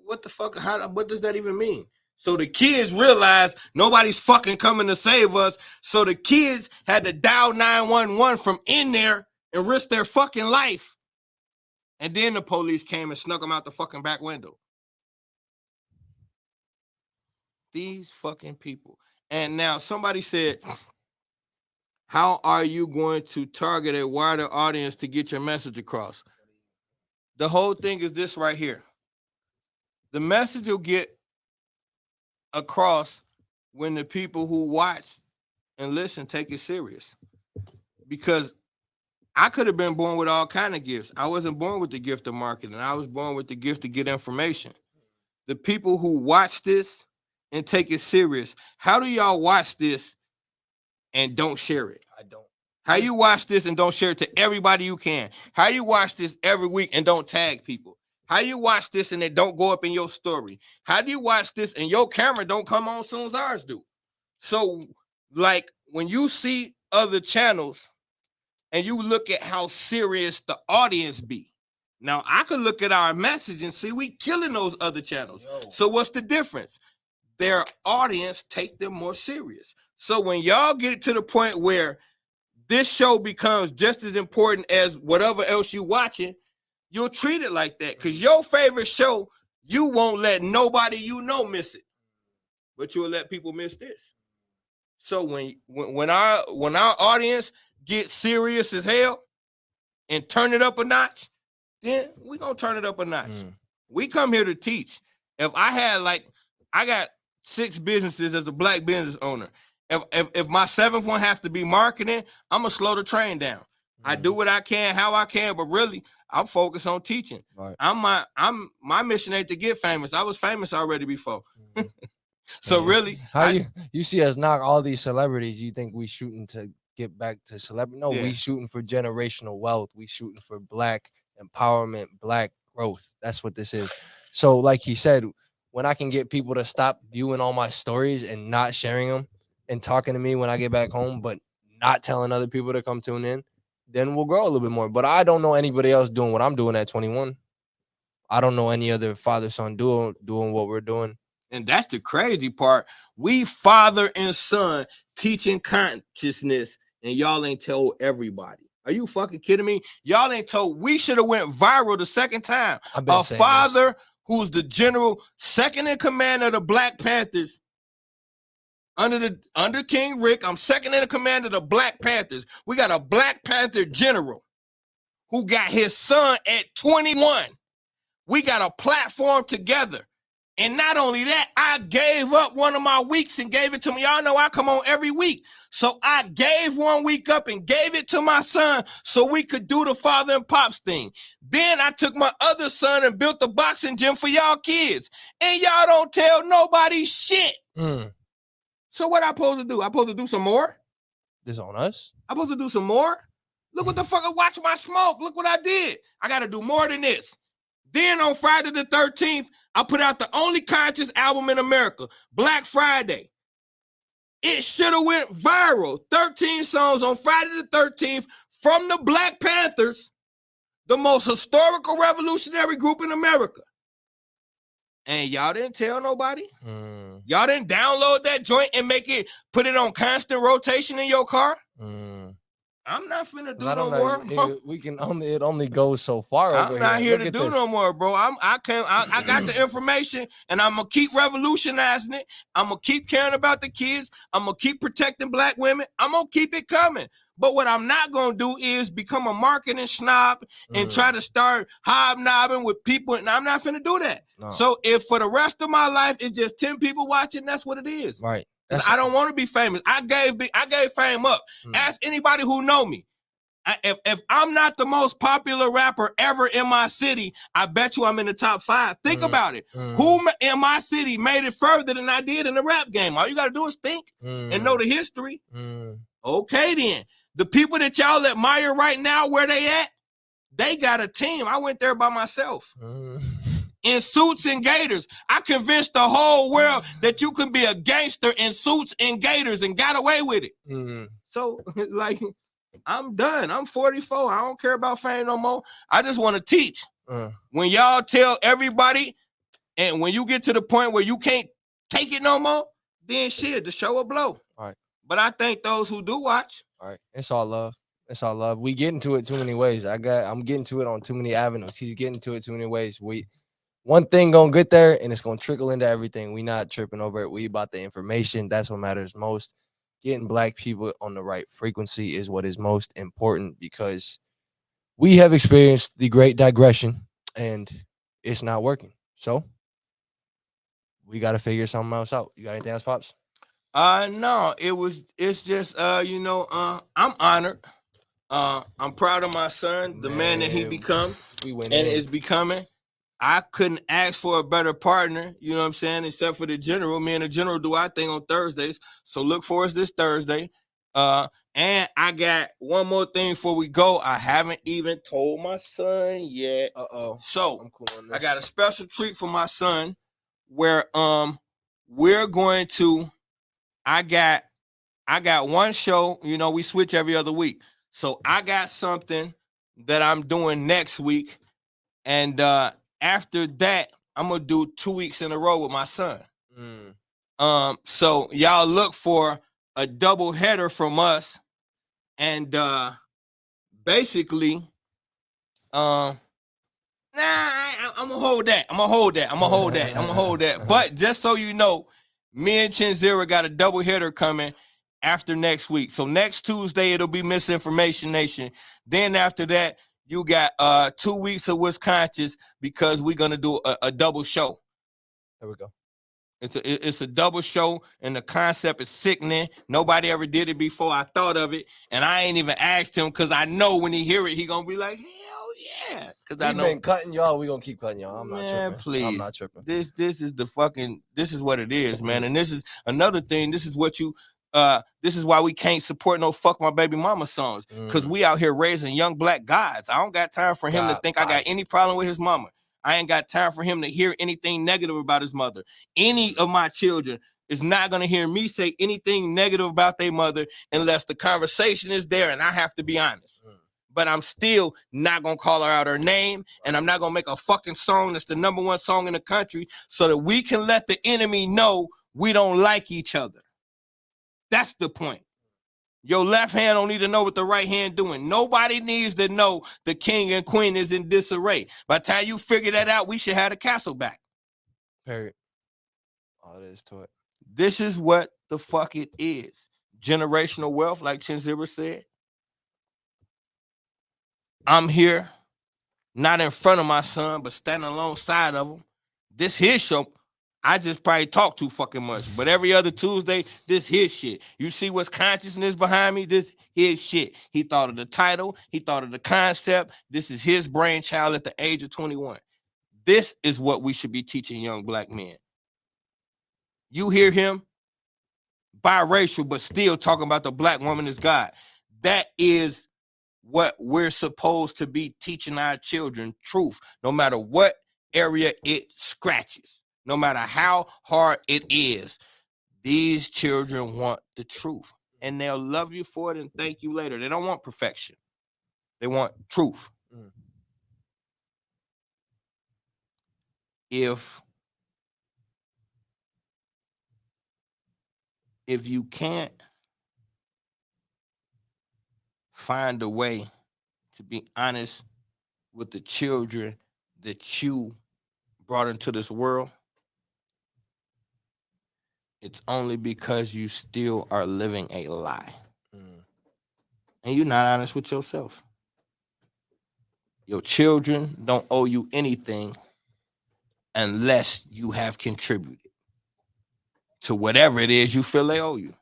what the fuck? What does that even mean? So the kids realized nobody's fucking coming to save us. So the kids had to dial 911 from in there and risk their fucking life. And then the police came and snuck them out the fucking back window. These fucking people. And now somebody said, how are you going to target a wider audience to get your message across? The whole thing is this right here. The message will get across when the people who watch and listen take it serious. Because I could have been born with all kind of gifts. I wasn't born with the gift of marketing. I was born with the gift to get information. The people who watch this and take it serious, how do y'all watch this and don't share it?
I don't.
How you watch this and don't share it to everybody you can? How you watch this every week and don't tag people? How you watch this and it don't go up in your story? How do you watch this and your camera don't come on as soon as ours do? So, like, when you see other channels and you look at how serious the audience be, now I could look at our message and see we killing those other channels. So what's the difference? Their audience take them more serious. So when y'all get to the point where this show becomes just as important as whatever else you watching, you'll treat it like that. Because your favorite show, you won't let nobody you know miss it. But you'll let people miss this. So when our audience gets serious as hell and turn it up a notch, then we gonna turn it up a notch. We come here to teach. If I got 6 businesses as a black business owner. If my 7th one has to be marketing, I'm gonna slow the train down. I do what I can, how I can, but really, I'm focused on teaching.
Right.
My mission ain't to get famous. I was famous already before. So really,
you see us knock all these celebrities, you think we shooting to get back to celebrity. No,
Yeah.
we shooting for generational wealth. We shooting for black empowerment, black growth. That's what this is. So, like he said, when I can get people to stop viewing all my stories and not sharing them and talking to me when I get back home, but not telling other people to come tune in, then we'll grow a little bit more. But I don't know anybody else doing what I'm doing at 21. I don't know any other father-son duo doing what we're doing.
And that's the crazy part. We father and son teaching consciousness, and y'all ain't told everybody. Are you fucking kidding me? Y'all ain't told. We should have went viral the second time. A father who's the general, second in command of the Black Panthers under King Rick. I'm second in command of the Black Panthers. We got a Black Panther general who got his son at 21. We got a platform together. And not only that, I gave up one of my weeks and gave it to me. Y'all know I come on every week. So I gave 1 week up and gave it to my son so we could do the father and pops thing. Then I took my other son and built the boxing gym for y'all kids. And y'all don't tell nobody shit. So what I supposed to do? I supposed to do some more?
This on us?
I supposed to do some more? Look what the fuck, watch my smoke. Look what I did. I got to do more than this. Then on Friday the 13th, I put out the only conscious album in America, Black Friday. It should have went viral. 13 songs on Friday the 13th from the Black Panthers, the most historical revolutionary group in America. And y'all didn't tell nobody? Y'all didn't download that joint and put it on constant rotation in your car? I'm not finna do no more.
It only goes so far.
I'm not here to do no more, bro. I got the information, and I'm gonna keep revolutionizing it. I'm gonna keep caring about the kids. I'm gonna keep protecting Black women. I'm gonna keep it coming. But what I'm not gonna do is become a marketing snob and try to start hobnobbing with people. And I'm not finna do that. No. So if for the rest of my life it's just 10 people watching, that's what it is.
Right.
I don't want to be famous. I gave fame up. Ask anybody who know me. If I'm not the most popular rapper ever in my city, I bet you I'm in the top 5. Think about it. Who in my city made it further than I did in the rap game? All you got to do is think and know the history. Okay, then. The people that y'all admire right now, where they at, they got a team. I went there by myself. In suits and gators. I convinced the whole world that you can be a gangster in suits and gators and got away with it. So, like, I'm done. I'm 44. I don't care about fame no more. I just want to teach. When y'all tell everybody, and when you get to the point where you can't take it no more, then shit, the show will blow.
All right.
But I thank those who do watch.
All right. It's all love. It's all love. We get into it too many ways. I'm getting to it on too many avenues. He's getting to it too many ways. One thing gonna get there and it's gonna trickle into everything. We not tripping over it. We about the information. That's what matters most. Getting Black people on the right frequency is what is most important, because we have experienced the great digression and it's not working. So we got to figure something else out. You got anything else, Pops?
No, it's just, I'm honored. I'm proud of my son, the man that he become and is becoming. I couldn't ask for a better partner, you know what I'm saying, except for the general. Me and the general do our thing on Thursdays. So look for us this Thursday. And I got one more thing before we go. I haven't even told my son yet. So I'm cool on this. I got a special treat for my son where we're going to, I got one show, we switch every other week. So I got something that I'm doing next week. And after that, I'm gonna do 2 weeks in a row with my son. So y'all look for a double header from us, and basically, I'm gonna hold that. But just so you know, me and Chinzera got a double header coming after next week. So next Tuesday it'll be Misinformation Nation. Then after that, you got 2 weeks of Wisconscious, because we're gonna do a double show.
There we go.
It's a double show, and the concept is sickening. Nobody ever did it before. I thought of it, and I ain't even asked him, because I know when he hear it, he gonna be like, hell yeah. Because I know
been cutting y'all. We gonna keep cutting y'all. I'm not tripping.
Please.
I'm not tripping.
This is what it is, man. And this is another thing. This is what This is why we can't support no fuck my baby mama songs, because we out here raising young black gods. I don't got time for him to think I got any problem with his mama. I ain't got time for him to hear anything negative about his mother. Any of my children is not going to hear me say anything negative about their mother unless the conversation is there and I have to be honest. But I'm still not going to call her out her name, and I'm not going to make a fucking song that's the #1 song in the country so that we can let the enemy know we don't like each other. That's the point. Your left hand don't need to know what the right hand doing. Nobody needs to know the king and queen is in disarray. By the time you figure that out, we should have the castle back.
Period. All it is to it.
This is what the fuck it is. Generational wealth, like Chinzibra said. I'm here, not in front of my son, but standing alongside of him. This his show. I just probably talk too fucking much. But every other Tuesday, this his shit. You see what's consciousness behind me? This his shit. He thought of the title. He thought of the concept. This is his brainchild at the age of 21. This is what we should be teaching young black men. You hear him? Biracial, but still talking about the black woman as God. That is what we're supposed to be teaching our children. Truth, no matter what area it scratches. No matter how hard it is, these children want the truth, and they'll love you for it and thank you later. They don't want perfection. They want truth. If you can't find a way to be honest with the children that you brought into this world, it's only because you still are living a lie. And you're not honest with yourself. Your children don't owe you anything unless you have contributed to whatever it is you feel they owe you.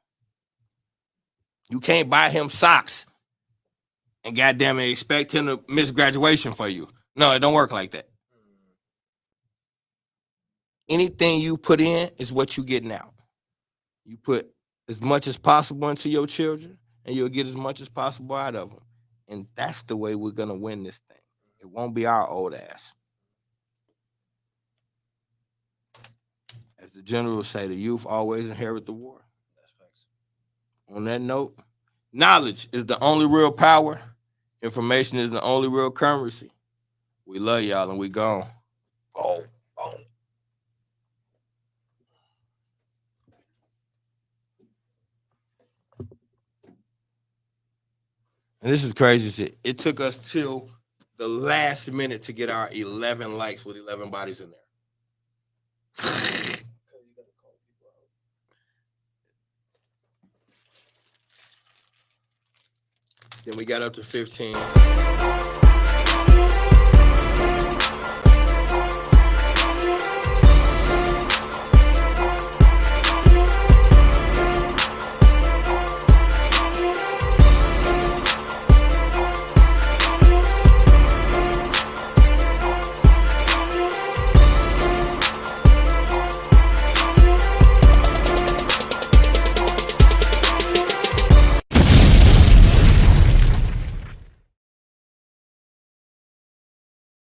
You can't buy him socks and goddamn it expect him to miss graduation for you. No, it don't work like that. Anything you put in is what you getting out. You put as much as possible into your children, and you'll get as much as possible out of them. And that's the way we're going to win this thing. It won't be our old ass. As the general say, the youth always inherit the war. That's facts. On that note, knowledge is the only real power. Information is the only real currency. We love y'all, and we gone. Oh. And this is crazy shit. It took us till the last minute to get our 11 likes with 11 bodies in there. Then we got up to 15.